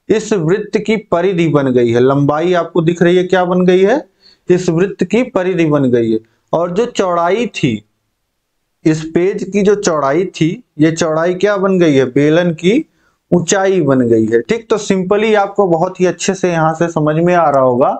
इस वृत्त की परिधि बन गई है। लंबाई आपको दिख रही है क्या बन गई है, इस वृत्त की परिधि बन गई है। और जो चौड़ाई थी, इस पेज की जो चौड़ाई थी, ये चौड़ाई क्या बन गई है, बेलन की ऊंचाई बन गई है। ठीक, तो सिंपली आपको बहुत ही अच्छे से यहां से समझ में आ रहा होगा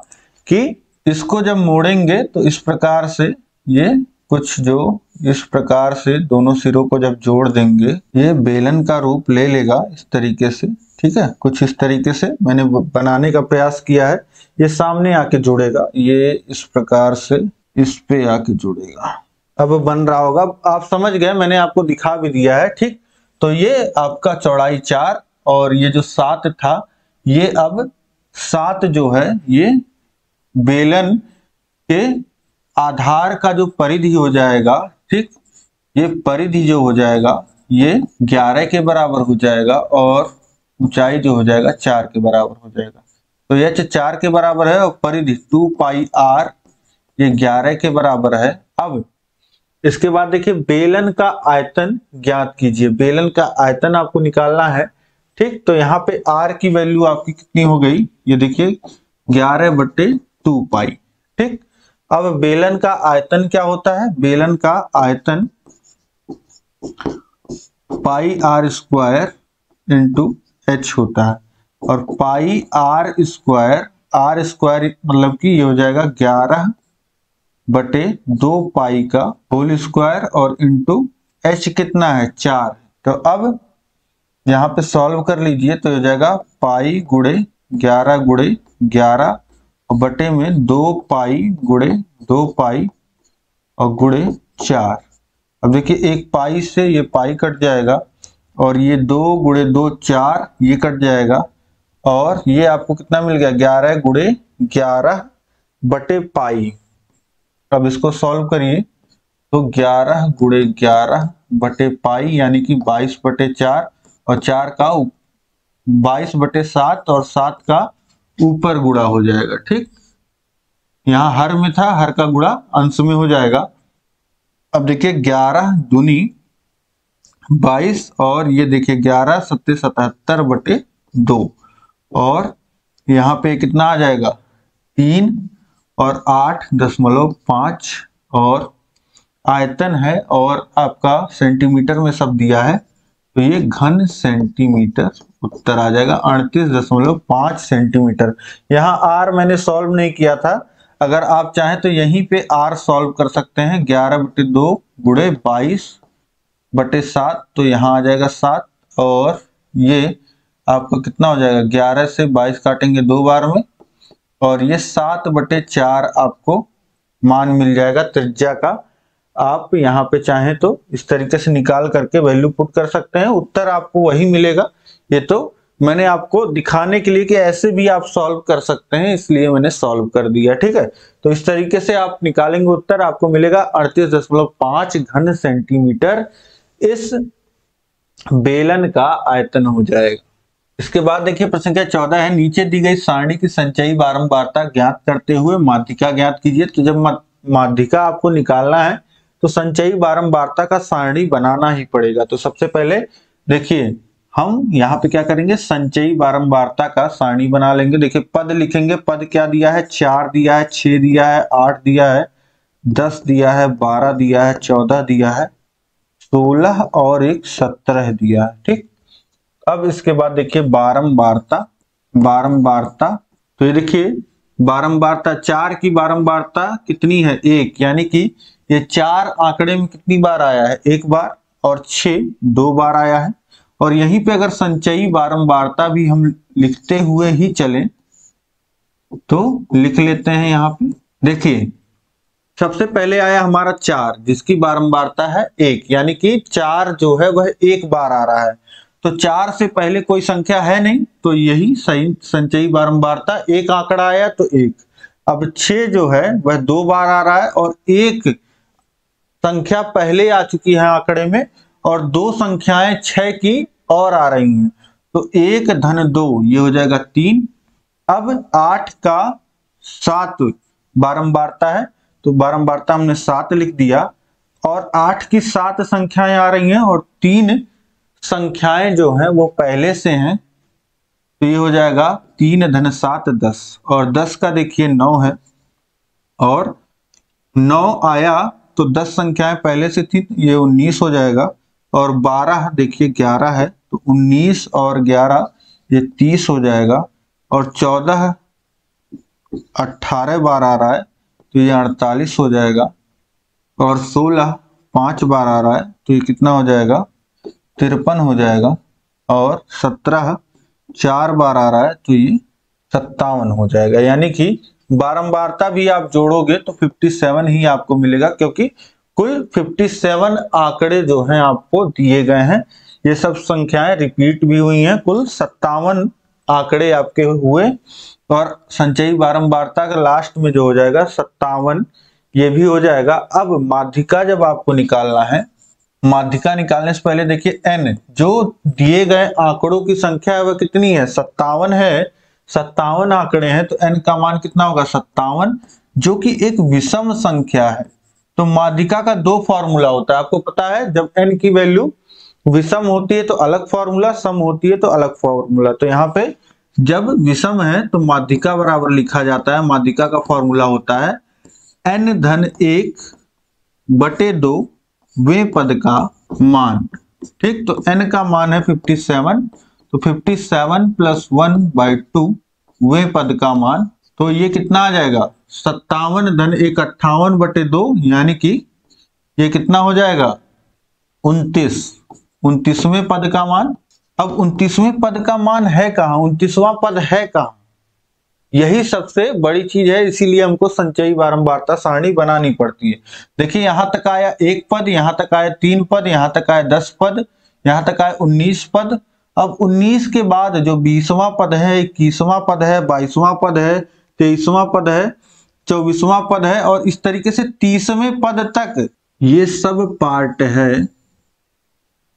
कि इसको जब मोड़ेंगे तो इस प्रकार से ये कुछ जो इस प्रकार से दोनों सिरों को जब जोड़ देंगे ये बेलन का रूप ले लेगा इस तरीके से। ठीक है, कुछ इस तरीके से मैंने बनाने का प्रयास किया है। ये सामने आके जुड़ेगा, ये इस प्रकार से इस पे आके जुड़ेगा। अब बन रहा होगा, आप समझ गए, मैंने आपको दिखा भी दिया है। ठीक, तो ये आपका चौड़ाई 4 और ये जो 7 था, ये अब 7 जो है ये बेलन के आधार का जो परिधि हो जाएगा। ठीक, ये परिधि जो हो जाएगा ये 11 के बराबर हो जाएगा और ऊंचाई जो हो जाएगा 4 के बराबर हो जाएगा। तो ये 4 के बराबर है और परिधि 2πr ये 11 के बराबर है। अब इसके बाद देखिए बेलन का आयतन ज्ञात कीजिए। बेलन का आयतन आपको निकालना है। ठीक, तो यहाँ पे r की वैल्यू आपकी कितनी हो गई, ये देखिए 11/2 पाई। ठीक, अब बेलन का आयतन क्या होता है? बेलन का आयतन पाई आर स्क्वायर इंटू एच होता है, और पाई आर स्क्वायर मतलब कि ये हो जाएगा 11/2 पाई का होल स्क्वायर और इंटू एच कितना है? 4। तो अब यहाँ पे सॉल्व कर लीजिए तो हो जाएगा पाई गुणे 11 गुणे 11 और बटे में 2 पाई गुणे 2 पाई और गुणे 4। अब देखिए एक पाई से ये पाई कट जाएगा और ये 2 गुणे 2 4 ये कट जाएगा, और ये आपको कितना मिल गया? 11 गुणे 11 बटे पाई। अब इसको सॉल्व करिए तो 11 गुणे 11 बटे पाई यानी कि 22/4 और 4 का 22/7 और 7 का ऊपर गुणा हो जाएगा। ठीक, यहाँ हर में था, हर का गुणा अंश में हो जाएगा। अब देखिए 11 दूनी 22 और ये देखिए 11 7 77/2 और यहाँ पे कितना आ जाएगा? 3 और 8.5 और आयतन है और आपका सेंटीमीटर में सब दिया है तो ये घन सेंटीमीटर उत्तर आ जाएगा 38.5 सेंटीमीटर। यहाँ आर मैंने सॉल्व नहीं किया था, अगर आप चाहें तो यहीं पे आर सॉल्व कर सकते हैं। 11/2 गुणे 22/7 तो यहाँ आ जाएगा 7 और ये आपको कितना हो जाएगा? 11 से 22 काटेंगे 2 बार में और ये 7/4 आपको मान मिल जाएगा त्रिज्या का। आप यहाँ पे चाहें तो इस तरीके से निकाल करके वैल्यू पुट कर सकते हैं, उत्तर आपको वही मिलेगा। ये तो मैंने आपको दिखाने के लिए कि ऐसे भी आप सॉल्व कर सकते हैं, इसलिए मैंने सॉल्व कर दिया। ठीक है, तो इस तरीके से आप निकालेंगे उत्तर, आपको मिलेगा 38.5 घन सेंटीमीटर इस बेलन का आयतन हो जाएगा। इसके बाद देखिए प्रश्न संख्या 14 है, नीचे दी गई सारणी की संचयी बारंबारता ज्ञात करते हुए माध्यिका ज्ञात कीजिए। तो जब माध्यिका आपको निकालना है तो संचयी बारंबारता का सारणी बनाना ही पड़ेगा। तो सबसे पहले देखिए हम यहाँ पे क्या करेंगे? संचयी बारंबारता का सारणी बना लेंगे। देखिए पद लिखेंगे, पद क्या दिया है? 4 दिया है, 6 दिया है, 8 दिया है, 10 दिया है, 12 दिया है, 14 दिया है, 16 और एक 17 दिया है। ठीक, अब इसके बाद देखिए बारंबारता तो ये देखिए बारंबारता 4 की बारंबारता कितनी है? 1, यानी कि ये 4 आंकड़े में कितनी बार आया है? 1 बार, और 6 2 बार आया है। और यहीं पे अगर संचयी बारंबारता भी हम लिखते हुए ही चलें तो लिख लेते हैं। यहाँ पे देखिए सबसे पहले आया हमारा 4 जिसकी बारंबारता है 1, यानी कि 4 जो है वह 1 बार आ रहा है। तो 4 से पहले कोई संख्या है नहीं, तो यही सही संचयी बारंबारता। 1 आंकड़ा आया तो 1। अब 6 जो है वह 2 बार आ रहा है और एक संख्या पहले आ चुकी है आंकड़े में और 2 संख्याएं 6 की और आ रही हैं, तो 1 धन 2 ये हो जाएगा 3। अब 8 का 7 बारंबारता है तो बारंबारता हमने 7 लिख दिया और 8 की 7 संख्याएं आ रही हैं और 3 संख्याएं जो हैं वो पहले से हैं, तो ये हो जाएगा 3 धन 7 10 और 10 का देखिए 9 है और 9 आया तो 10 संख्याएं पहले से थी, ये 19 हो जाएगा और 12 देखिए 11 है तो 19 और 11 ये 30 हो जाएगा और 14 18 बार आ रहा है तो ये 48 हो जाएगा और 16 5 बार आ रहा है तो ये कितना हो जाएगा? 53 हो जाएगा और 17 4 बार आ रहा है तो ये 57 हो जाएगा। यानी कि बारंबारता भी आप जोड़ोगे तो 57 ही आपको मिलेगा, क्योंकि कुल 57 आंकड़े जो हैं आपको दिए गए हैं। ये सब संख्याएं रिपीट भी हुई हैं, कुल 57 आंकड़े आपके हुए और संचयी बारंबारता का लास्ट में जो हो जाएगा 57 ये भी हो जाएगा। अब माध्यिका जब आपको निकालना है, माध्यिका निकालने से पहले देखिए n जो दिए गए आंकड़ों की संख्या है वह कितनी है? 57 है। 57 आंकड़े हैं तो n का मान कितना होगा? 57, जो कि एक विषम संख्या है। तो माध्यिका का 2 फॉर्मूला होता है, आपको पता है। जब n की वैल्यू विषम होती है तो अलग फॉर्मूला, सम होती है तो अलग फॉर्मूला। तो यहाँ पे जब विषम है तो माध्यिका बराबर लिखा जाता है। माध्यिका का फॉर्मूला होता है n/1/2 वें पद का मान। ठीक, तो n का मान है 57, तो 57 + 1/2 वें पद का मान, तो ये कितना आ जाएगा 57 × 1 58/2, यानी कि ये कितना हो जाएगा 29वें पद का मान। अब 29वें पद का मान है कहाँ, 29वां पद है कहाँ, यही सबसे बड़ी चीज है, इसीलिए हमको संचयी बारंबारता सारणी बनानी पड़ती है। देखिए यहां तक आया 1 पद, यहां तक आया 3 पद, यहां तक आया 10 पद, यहां तक आया 19 पद। अब 19 के बाद जो 20वां पद है, 21वां पद है, 22वां पद है, 23वां पद है, 24वां पद है, और इस तरीके से 30वें पद तक ये सब पार्ट है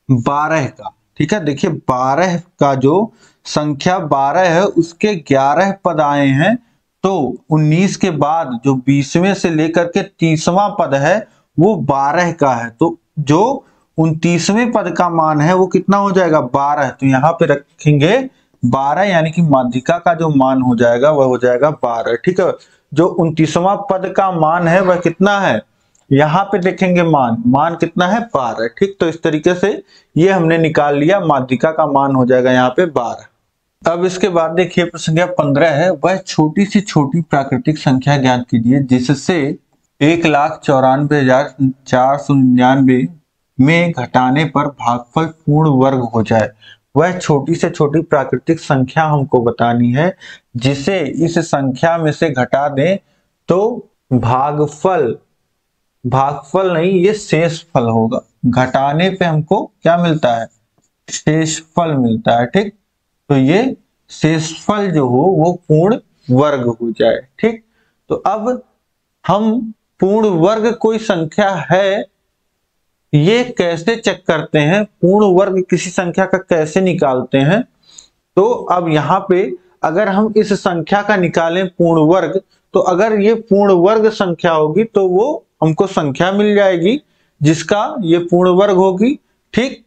12 का। ठीक है, देखिए 12 का जो संख्या 12 है उसके 11 पद आए हैं, तो 19 के बाद जो 20वें से लेकर के 30वां पद है वो 12 का है, तो जो 29वें पद का मान है वो कितना हो जाएगा 12, तो यहाँ पे रखेंगे 12, यानी कि माध्यिका का जो मान हो जाएगा वह हो जाएगा 12। ठीक है, जो 29वां पद का मान है वह कितना है, यहाँ पे देखेंगे मान कितना है 12। ठीक, तो इस तरीके से ये हमने निकाल लिया, माध्यिका का मान हो जाएगा यहाँ पे 12। अब इसके बाद देखिए प्रश्न संख्या 15 है, वह छोटी से छोटी प्राकृतिक संख्या ज्ञात कीजिए जिससे 1,94,499 में घटाने पर भागफल पूर्ण वर्ग हो जाए। वह छोटी से छोटी प्राकृतिक संख्या हमको बतानी है जिसे इस संख्या में से घटा दें तो भागफल नहीं, ये शेषफल होगा। घटाने पे हमको क्या मिलता है, शेषफल मिलता है। ठीक, तो ये शेषफल जो हो वो पूर्ण वर्ग हो जाए। ठीक, तो अब हम पूर्ण वर्ग कोई संख्या है ये कैसे चेक करते हैं, पूर्ण वर्ग किसी संख्या का कैसे निकालते हैं, तो अब यहाँ पे अगर हम इस संख्या का निकालें पूर्ण वर्ग, तो अगर ये पूर्ण वर्ग संख्या होगी तो वो हमको संख्या मिल जाएगी जिसका ये पूर्ण वर्ग होगी। ठीक,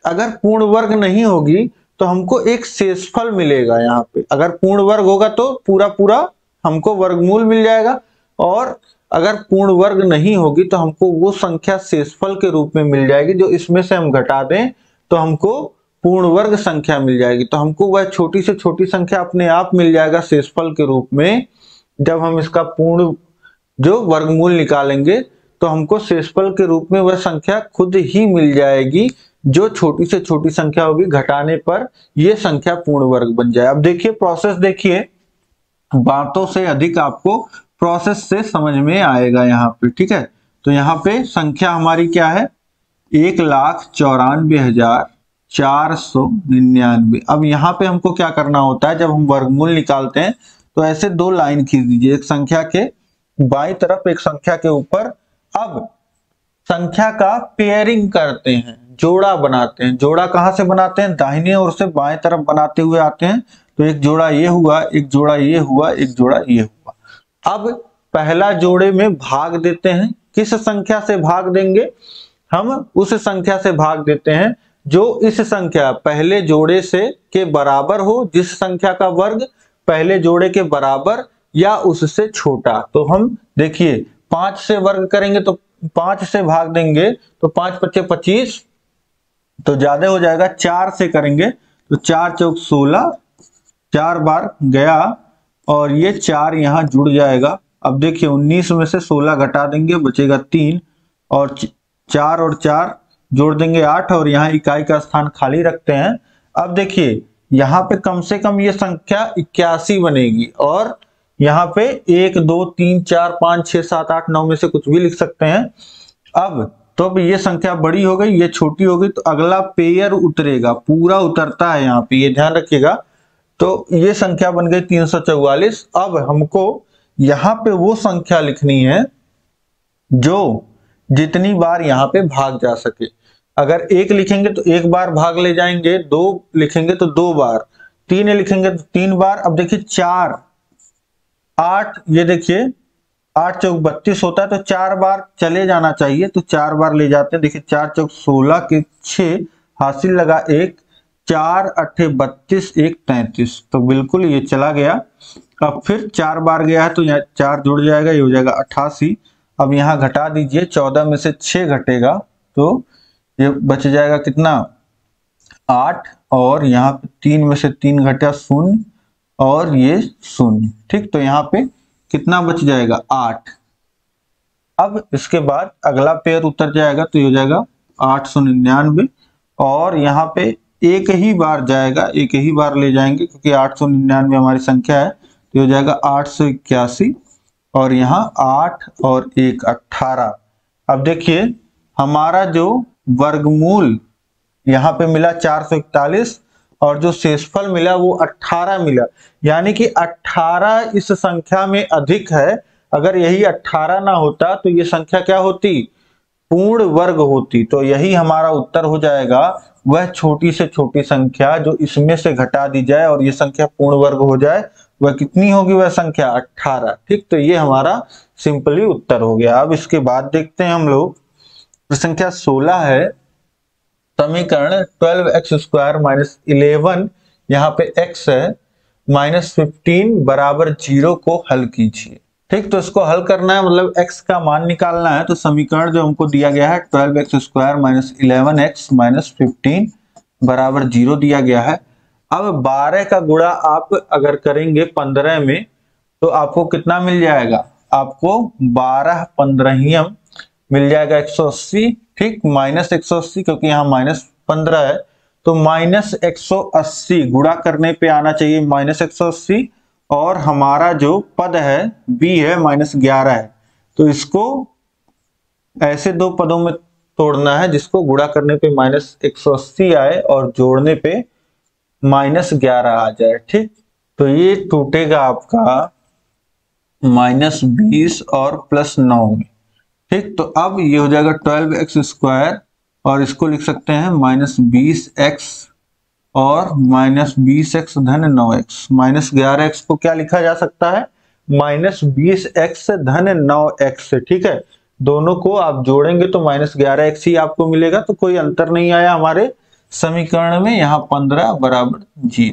अगर पूर्ण वर्ग नहीं होगी तो हमको एक शेषफल मिलेगा। यहाँ पे अगर पूर्ण वर्ग होगा तो पूरा हमको वर्गमूल मिल जाएगा, और अगर पूर्ण वर्ग नहीं होगी तो हमको वो संख्या शेषफल के रूप में मिल जाएगी, जो इसमें से हम घटा दें तो हमको पूर्ण वर्ग संख्या मिल जाएगी। तो हमको वह छोटी से छोटी संख्या अपने आप मिल जाएगा शेषफल के रूप में। जब हम इसका पूर्ण जो वर्गमूल निकालेंगे तो हमको शेषफल के रूप में वह संख्या खुद ही मिल जाएगी, जो छोटी से छोटी संख्या होगी, घटाने पर यह संख्या पूर्ण वर्ग बन जाए। अब देखिए प्रोसेस, देखिए बातों से अधिक आपको प्रोसेस से समझ में आएगा यहाँ पे। ठीक है, तो यहाँ पे संख्या हमारी क्या है 1,94,499। अब यहाँ पे हमको क्या करना होता है, जब हम वर्गमूल निकालते हैं तो ऐसे दो लाइन खींच दीजिए, एक संख्या के बाईं तरफ, एक संख्या के ऊपर। अब संख्या का पेयरिंग करते हैं, जोड़ा बनाते हैं। जोड़ा कहां से बनाते हैं, दाहिने ओर से बाएं तरफ बनाते हुए आते हैं। तो एक जोड़ा ये हुआ, एक जोड़ा ये हुआ, एक जोड़ा ये हुआ। अब पहला जोड़े में भाग देते हैं, किस संख्या से भाग देंगे, हम उस संख्या से भाग देते हैं जो इस संख्या पहले जोड़े से के बराबर हो, जिस संख्या का वर्ग पहले जोड़े के बराबर या उससे छोटा। तो हम देखिए 5 से वर्ग करेंगे तो 5 से भाग देंगे तो 5 × 5 = 25, तो ज्यादा हो जाएगा। 4 से करेंगे तो 4 × 4 = 16, 4 बार गया और ये 4 यहाँ जुड़ जाएगा। अब देखिए 19 में से 16 घटा देंगे, बचेगा 3, और 4 और 4 जोड़ देंगे 8, और यहाँ इकाई का स्थान खाली रखते हैं। अब देखिए यहाँ पे कम से कम ये संख्या 81 बनेगी, और यहाँ पे 1 2 3 4 5 6 7 8 9 में से कुछ भी लिख सकते हैं। अब तो ये संख्या बड़ी हो गई, ये छोटी हो गई, तो अगला पेयर उतरेगा, पूरा उतरता है यहाँ पे, ये ध्यान रखिएगा। तो ये संख्या बन गई 344। अब हमको यहाँ पे वो संख्या लिखनी है जो जितनी बार यहाँ पे भाग जा सके। अगर 1 लिखेंगे तो 1 बार भाग ले जाएंगे, 2 लिखेंगे तो 2 बार, 3 लिखेंगे तो 3 बार। अब देखिए 4 8, ये देखिए 8 × 4 = 32 होता है, तो 4 बार चले जाना चाहिए, तो 4 बार ले जाते हैं। देखिए 4 × 4 = 16 के 6 हासिल लगा 1, 4 8 32 1 33, तो बिल्कुल ये चला गया। अब फिर 4 बार गया है तो यहाँ 4 जुड़ जाएगा, ये हो जाएगा 88। अब यहाँ घटा दीजिए, 14 में से 6 घटेगा तो ये बच जाएगा कितना, 8, और यहाँ पे 3 में से 3 घटा 0 और ये 0, ठीक। तो यहाँ पे कितना बच जाएगा, 8। अब इसके बाद अगला पेयर उतर जाएगा तो ये हो जाएगा 899, और यहाँ पे एक ही बार जाएगा, एक ही बार ले जाएंगे क्योंकि 899 हमारी संख्या है, तो ये हो जाएगा 881, और यहाँ 8 और 1 18। अब देखिए हमारा जो वर्गमूल यहाँ पे मिला 441, और जो शेषफल मिला वो 18 मिला, यानी कि 18 इस संख्या में अधिक है। अगर यही 18 ना होता तो ये संख्या क्या होती, पूर्ण वर्ग होती। तो यही हमारा उत्तर हो जाएगा, वह छोटी से छोटी संख्या जो इसमें से घटा दी जाए और ये संख्या पूर्ण वर्ग हो जाए, वह कितनी होगी, वह संख्या 18, ठीक। तो ये हमारा सिंपली उत्तर हो गया। अब इसके बाद देखते हैं हम लोग, संख्या 16 है, समीकरण 12x² माइनस 11, यहाँ पे x है, माइनस 15 बराबर 0 को हल कीजिए, ठीक। तो इसको हल करना है, मतलब x का मान निकालना है। तो समीकरण जो हमको दिया गया है 12x² माइनस 11x माइनस 15 बराबर 0 दिया गया है। अब 12 का गुणा आप अगर करेंगे 15 में तो आपको कितना मिल जाएगा, आपको 12 15 मिल जाएगा 180, ठीक। माइनस 180 क्योंकि यहाँ माइनस 15 है, तो माइनस 180 गुणा करने पे आना चाहिए माइनस 180, और हमारा जो पद है b है माइनस 11 है, तो इसको ऐसे दो पदों में तोड़ना है जिसको गुणा करने पे माइनस 180 आए और जोड़ने पे माइनस 11 आ जाए, ठीक। तो ये टूटेगा आपका माइनस 20 और प्लस 9 में, ठीक। तो अब ये हो जाएगा 12x², और इसको लिख सकते हैं माइनस 20x और माइनस 20x धन 9x। माइनस 11x को क्या लिखा जा सकता है, माइनस 20x धन 9x, ठीक है। दोनों को आप जोड़ेंगे तो माइनस 11x ही आपको मिलेगा, तो कोई अंतर नहीं आया हमारे समीकरण में, यहाँ 15 बराबर 0,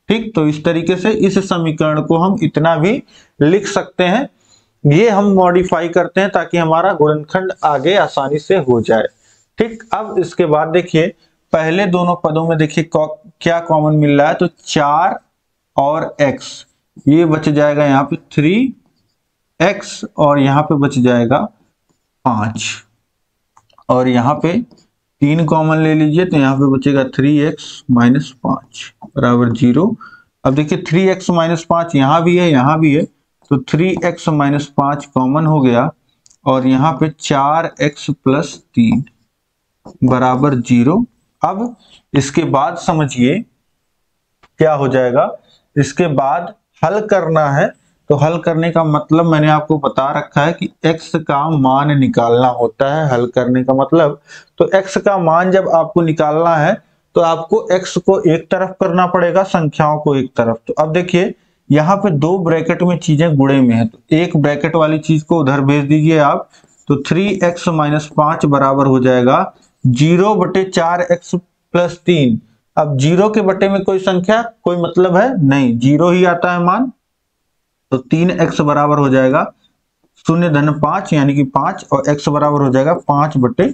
ठीक। तो इस तरीके से इस समीकरण को हम इतना भी लिख सकते हैं। ये हम मॉडिफाई करते हैं ताकि हमारा गुणनखंड आगे आसानी से हो जाए, ठीक। अब इसके बाद देखिए पहले दोनों पदों में देखिए क्या कॉमन मिल रहा है, तो 4 और x, ये बच जाएगा यहाँ पे 3x, और यहाँ पे बच जाएगा 5, और यहाँ पे 3 कॉमन ले लीजिए तो यहाँ पे बचेगा 3x माइनस 5 बराबर 0। अब देखिए 3x माइनस 5 यहाँ भी है, यहाँ भी है, तो 3x माइनस 5 कॉमन हो गया, और यहाँ पे 4x प्लस 3 बराबर 0। अब इसके बाद समझिए क्या हो जाएगा, इसके बाद हल करना है। तो हल करने का मतलब मैंने आपको बता रखा है कि x का मान निकालना होता है हल करने का मतलब। तो x का मान जब आपको निकालना है तो आपको x को एक तरफ करना पड़ेगा, संख्याओं को एक तरफ। तो अब देखिए यहाँ पे 2 ब्रैकेट में चीजें गुणे में है, तो एक ब्रैकेट वाली चीज को उधर भेज दीजिए आप, तो 3x माइनस 5 बराबर हो जाएगा 0 बटे 4x प्लस 3। अब 0 के बटे में कोई संख्या कोई मतलब है नहीं, 0 ही आता है मान, तो 3x बराबर हो जाएगा 0 धन 5 यानी कि 5, और x बराबर हो जाएगा 5 बटे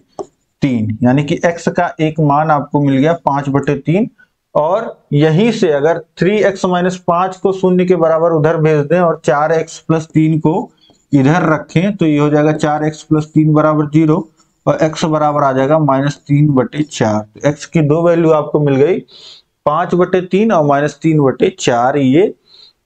3, यानी कि x का एक मान आपको मिल गया 5 बटे 3। और यहीं से अगर 3x माइनस 5 को 0 के बराबर उधर भेज दें और 4x प्लस 3 को इधर रखें तो ये हो जाएगा 4x प्लस 3 बराबर 0, और x बराबर आ जाएगा माइनस 3 बटे 4। तो x की 2 वैल्यू आपको मिल गई, 5 बटे 3 और माइनस 3 बटे 4, ये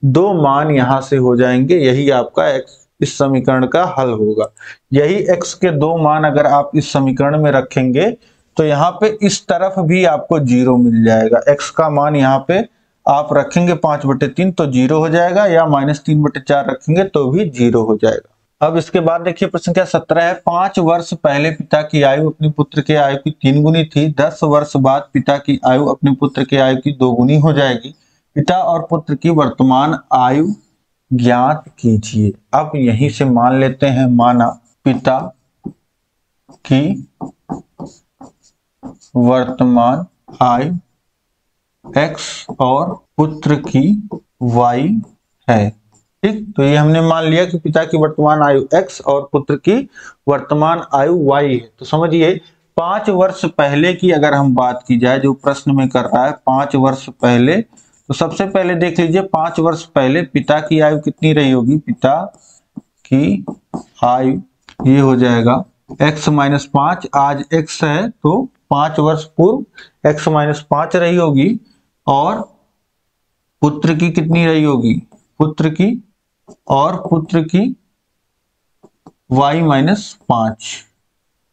2 मान यहां से हो जाएंगे। यही आपका x इस समीकरण का हल होगा। यही x के 2 मान अगर आप इस समीकरण में रखेंगे तो यहाँ पे इस तरफ भी आपको 0 मिल जाएगा। x का मान यहाँ पे आप रखेंगे 5 बटे 3 तो 0 हो जाएगा, या माइनस 3 बटे 4 रखेंगे तो भी 0 हो जाएगा। अब इसके बाद देखिए प्रश्न संख्या 17 है, 5 वर्ष पहले पिता की आयु अपने पुत्र के आयु की 3 गुनी थी, 10 वर्ष बाद पिता की आयु अपने पुत्र के आयु की 2 गुनी हो जाएगी। पिता और पुत्र की वर्तमान आयु ज्ञात कीजिए। अब यहीं से मान लेते हैं, माना पिता की वर्तमान आयु x और पुत्र की y है। ठीक, तो ये हमने मान लिया कि पिता की वर्तमान आयु x और पुत्र की वर्तमान आयु y है। तो समझिए 5 वर्ष पहले की अगर हम बात की जाए, जो प्रश्न में कर रहा है 5 वर्ष पहले, तो सबसे पहले देख लीजिए 5 वर्ष पहले पिता की आयु कितनी रही होगी। पिता की आयु ये हो जाएगा x माइनस 5, आज x है तो 5 वर्ष पूर्व x माइनस 5 रही होगी, और पुत्र की कितनी रही होगी, पुत्र की y माइनस 5।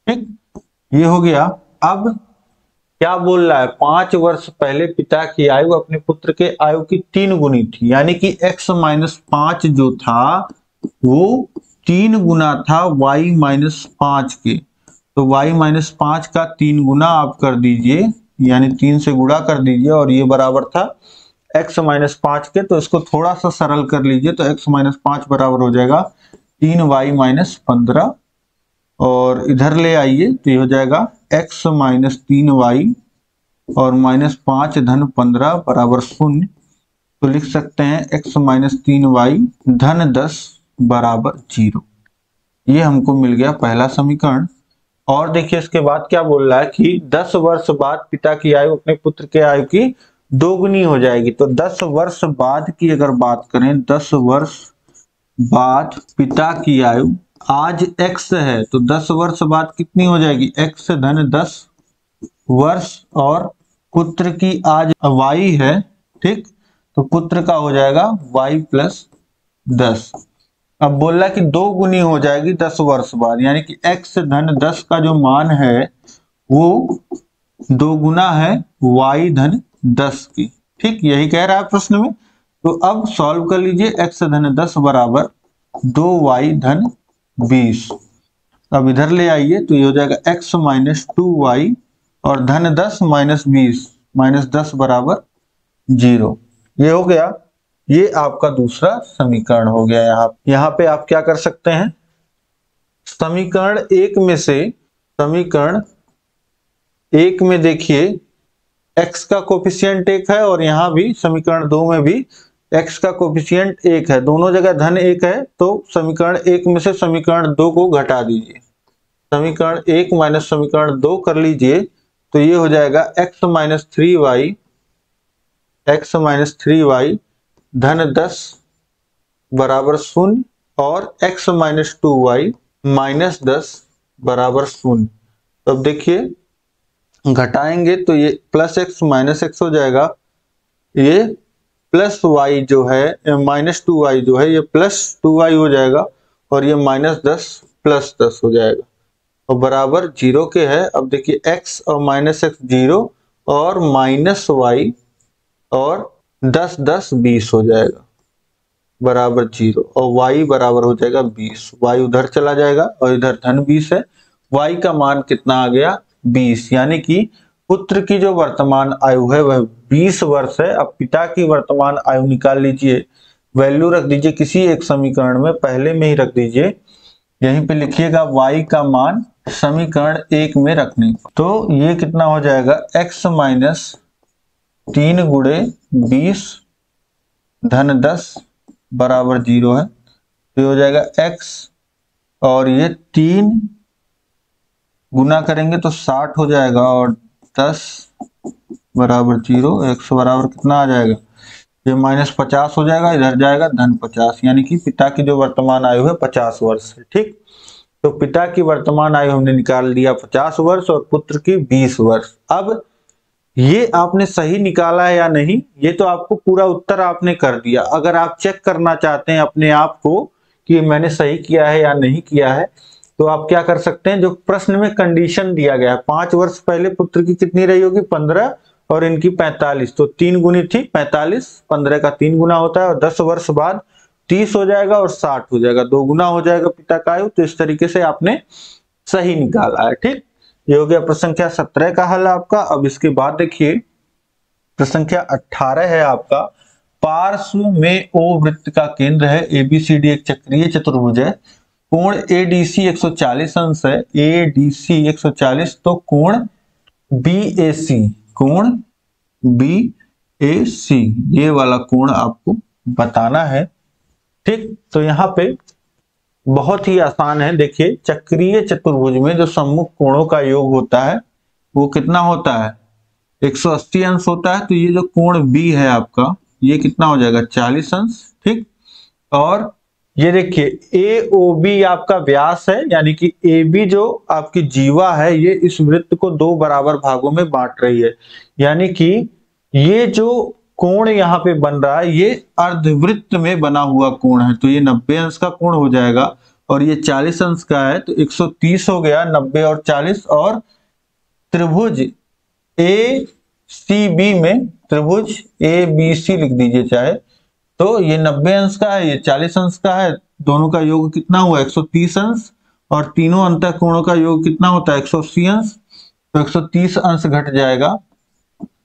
ठीक, ये हो गया। अब क्या बोल रहा है, 5 वर्ष पहले पिता की आयु अपने पुत्र के आयु की 3 गुनी थी, यानी कि x माइनस 5 जो था वो 3 गुना था y माइनस 5 के। तो y माइनस 5 का 3 गुना आप कर दीजिए, यानी 3 से गुणा कर दीजिए, और ये बराबर था x माइनस 5 के। तो इसको थोड़ा सा सरल कर लीजिए, तो x माइनस 5 बराबर हो जाएगा 3y माइनस 15, और इधर ले आइए तो ये हो जाएगा x माइनस 3y और माइनस 5 धन 15 बराबर 0। तो लिख सकते हैं x माइनस 3y धन 10 बराबर 0। ये हमको मिल गया पहला समीकरण। और देखिए इसके बाद क्या बोल रहा है कि 10 वर्ष बाद पिता की आयु अपने पुत्र के आयु की 2 गुनी हो जाएगी। तो 10 वर्ष बाद की अगर बात करें, 10 वर्ष बाद पिता की आयु आज x है, तो 10 वर्ष बाद कितनी हो जाएगी, x धन 10 वर्ष, और पुत्र की आज y है। ठीक, तो पुत्र का हो जाएगा y प्लस 10। अब बोल रहा है कि 2 गुनी हो जाएगी 10 वर्ष बाद, यानी कि x धन 10 का जो मान है वो 2 गुना है y धन 10 की। ठीक, यही कह रहा है प्रश्न में। तो अब सॉल्व कर लीजिए, x धन 10 बराबर 2y धन 20। अब इधर ले आइए तो ये हो जाएगा x माइनस 2y और धन 10 माइनस 20 माइनस 10 बराबर 0। ये हो गया, ये आपका दूसरा समीकरण हो गया। यहाँ पे आप क्या कर सकते हैं, समीकरण एक में देखिए x का कोफिशिएंट 1 है, और यहाँ भी समीकरण 2 में भी x का कोफिशिएंट 1 है, दोनों जगह धन 1 है। तो समीकरण 1 में से समीकरण 2 को घटा दीजिए, समीकरण 1 माइनस समीकरण 2 कर लीजिए, तो ये हो जाएगा x माइनस 3y धन 10 बराबर 0, और x माइनस 2y माइनस 10 बराबर 0। तो अब देखिए घटाएंगे तो ये प्लस x माइनस x हो जाएगा, ये प्लस y जो है माइनस 2y जो है ये प्लस 2y हो जाएगा, और ये माइनस 10 प्लस 10 हो जाएगा, और बराबर 0 के है। अब देखिए x और माइनस x 0, और माइनस y और 10 10 20 हो जाएगा बराबर 0, और y बराबर हो जाएगा 20। y उधर चला जाएगा और इधर धन 20 है, y का मान कितना आ गया 20, यानी कि पुत्र की जो वर्तमान आयु है वह 20 वर्ष है। अब पिता की वर्तमान आयु निकाल लीजिए, वैल्यू रख दीजिए किसी एक समीकरण में, पहले में ही रख दीजिए, यहीं पे लिखिएगा y का मान समीकरण 1 में रखने। तो ये कितना हो जाएगा, x माइनस 3 गुणे 20 धन 10 बराबर 0 है। तो हो जाएगा x, और ये 3 गुना करेंगे तो 60 हो जाएगा, और 10 बराबर 0, x बराबर कितना आ जाएगा, ये माइनस 50 हो जाएगा, इधर जाएगा धन 50, यानी कि पिता की जो वर्तमान आयु है 50 वर्ष है। ठीक, तो पिता की वर्तमान आयु हमने निकाल दिया 50 वर्ष और पुत्र की 20 वर्ष। अब ये आपने सही निकाला है या नहीं, ये तो आपको पूरा उत्तर आपने कर दिया। अगर आप चेक करना चाहते हैं अपने आप को कि मैंने सही किया है या नहीं किया है, तो आप क्या कर सकते हैं, जो प्रश्न में कंडीशन दिया गया है 5 वर्ष पहले पुत्र की कितनी रही होगी 15 और इनकी 45, तो 3 गुनी थी 45, 15 का 3 गुना होता है, और 10 वर्ष बाद 30 हो जाएगा और 60 हो जाएगा, 2 गुना हो जाएगा पिता का आयु। तो इस तरीके से आपने सही निकाला है। ठीक, ये हो गया प्रश्न संख्या 17 का हल आपका। अब इसके बाद देखिए प्रश्न संख्या 18 है आपका, पार्श्व में O वृत्त का केंद्र है ABCD एक चक्रीय चतुर्भुज है, कोण ADC 140 अंश है, ADC 140, तो कोण BAC AC, ये वाला कोण आपको बताना है। ठीक, तो यहाँ पे बहुत ही आसान है। देखिए, चक्रीय चतुर्भुज में जो सम्मुख कोणों का योग होता है वो कितना होता है, 180 अंश होता है। तो ये जो कोण B है आपका, ये कितना हो जाएगा, 40 अंश। ठीक, और ये देखिए AOB आपका व्यास है, यानी कि AB जो आपकी जीवा है, ये इस वृत्त को 2 बराबर भागों में बांट रही है। यानी कि ये जो कोण यहाँ पे बन रहा है, ये अर्धवृत्त में बना हुआ कोण है, तो ये 90 अंश का कोण हो जाएगा। और ये 40 अंश का है, तो 130 हो गया, 90 और 40। और त्रिभुज ACB में त्रिभुज ABC लिख दीजिए चाहे, तो ये 90 अंश का है, ये 40 अंश का है, दोनों का योग कितना हुआ, 130 अंश। और तीनों अंतः कोणों का योग कितना होता है, 180 अंश। तो 130 अंश घट जाएगा,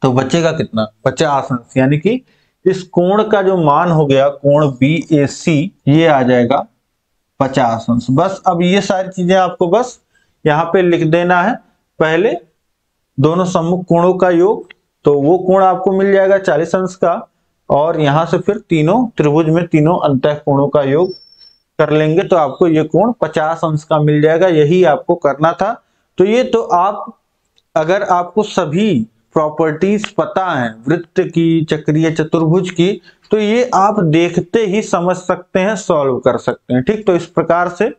तो बचेगा कितना, 50 अंश। यानी कि इस कोण का जो मान हो गया, कोण BAC, ये आ जाएगा 50 अंश। बस अब ये सारी चीजें आपको बस यहाँ पे लिख देना है। पहले दोनों सम्मुख कोणों का योग, तो वो कोण आपको मिल जाएगा 40 अंश का, और यहां से फिर तीनों त्रिभुज में तीनों अंतः कोणों का योग कर लेंगे, तो आपको ये कोण 50 अंश का मिल जाएगा। यही आपको करना था। तो ये तो आप, अगर आपको सभी प्रॉपर्टीज पता है वृत्त की, चक्रीय चतुर्भुज की, तो ये आप देखते ही समझ सकते हैं, सॉल्व कर सकते हैं। ठीक, तो इस प्रकार से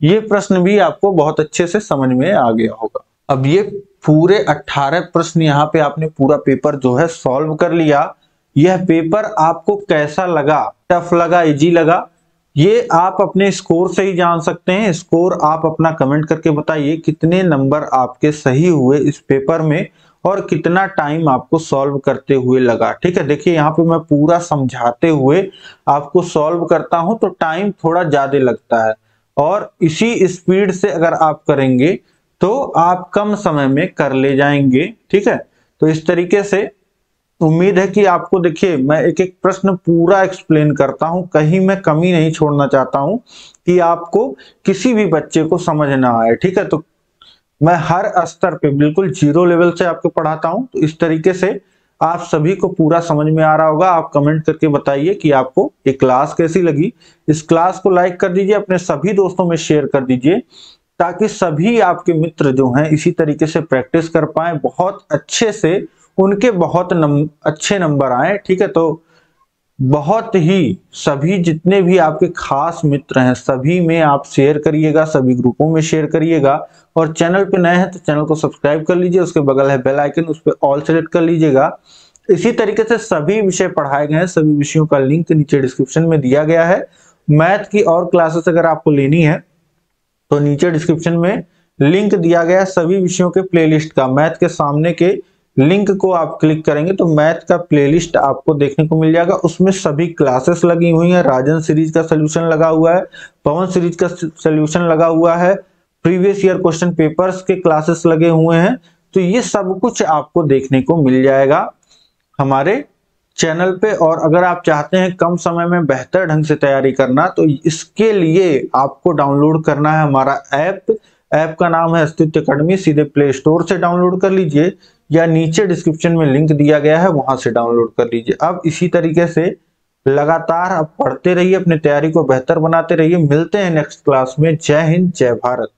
ये प्रश्न भी आपको बहुत अच्छे से समझ में आ गया होगा। अब ये पूरे 18 प्रश्न यहाँ पे आपने पूरा पेपर जो है सॉल्व कर लिया। यह पेपर आपको कैसा लगा, टफ लगा, इजी लगा, ये आप अपने स्कोर से ही जान सकते हैं। स्कोर आप अपना कमेंट करके बताइए, कितने नंबर आपके सही हुए इस पेपर में और कितना टाइम आपको सॉल्व करते हुए लगा। ठीक है, देखिए यहाँ पे मैं पूरा समझाते हुए आपको सॉल्व करता हूं तो टाइम थोड़ा ज्यादा लगता है, और इसी स्पीड से अगर आप करेंगे तो आप कम समय में कर ले जाएंगे। ठीक है, तो इस तरीके से उम्मीद है कि आपको, देखिए मैं एक एक प्रश्न पूरा एक्सप्लेन करता हूं, कहीं मैं कमी नहीं छोड़ना चाहता हूं कि आपको किसी भी बच्चे को समझ ना आए। ठीक है, तो मैं हर स्तर पे बिल्कुल 0 लेवल से आपको पढ़ाता हूं। तो इस तरीके से आप सभी को पूरा समझ में आ रहा होगा। आप कमेंट करके बताइए कि आपको ये क्लास कैसी लगी। इस क्लास को लाइक कर दीजिए, अपने सभी दोस्तों में शेयर कर दीजिए, ताकि सभी आपके मित्र जो हैं इसी तरीके से प्रैक्टिस कर पाए, बहुत अच्छे से उनके बहुत अच्छे नंबर आए। ठीक है, तो बहुत ही सभी जितने भी आपके खास मित्र हैं सभी में आप शेयर करिएगा, सभी ग्रुपों में शेयर करिएगा। और चैनल पे नए हैं तो चैनल को सब्सक्राइब कर लीजिए, उसके बगल है बेल आइकन, उस पर ऑल सेलेक्ट कर लीजिएगा। इसी तरीके से सभी विषय पढ़ाए गए हैं, सभी विषयों का लिंक नीचे डिस्क्रिप्शन में दिया गया है। मैथ की और क्लासेस अगर आपको लेनी है तो नीचे डिस्क्रिप्शन में लिंक दिया गया है सभी विषयों के प्लेलिस्ट का। मैथ के सामने के लिंक को आप क्लिक करेंगे तो मैथ का प्लेलिस्ट आपको देखने को मिल जाएगा। उसमें सभी क्लासेस लगी हुई हैं, राजन सीरीज का सोल्यूशन लगा हुआ है, पवन सीरीज का सोल्यूशन लगा हुआ है, प्रीवियस ईयर क्वेश्चन पेपर्स के क्लासेस लगे हुए हैं। तो ये सब कुछ आपको देखने को मिल जाएगा हमारे चैनल पे। और अगर आप चाहते हैं कम समय में बेहतर ढंग से तैयारी करना, तो इसके लिए आपको डाउनलोड करना है हमारा ऐप का नाम है अस्तित्व अकेडमी। सीधे प्ले स्टोर से डाउनलोड कर लीजिए या नीचे डिस्क्रिप्शन में लिंक दिया गया है, वहां से डाउनलोड कर लीजिए। अब इसी तरीके से लगातार आप पढ़ते रहिए, अपनी तैयारी को बेहतर बनाते रहिए। मिलते हैं नेक्स्ट क्लास में। जय हिंद, जय भारत।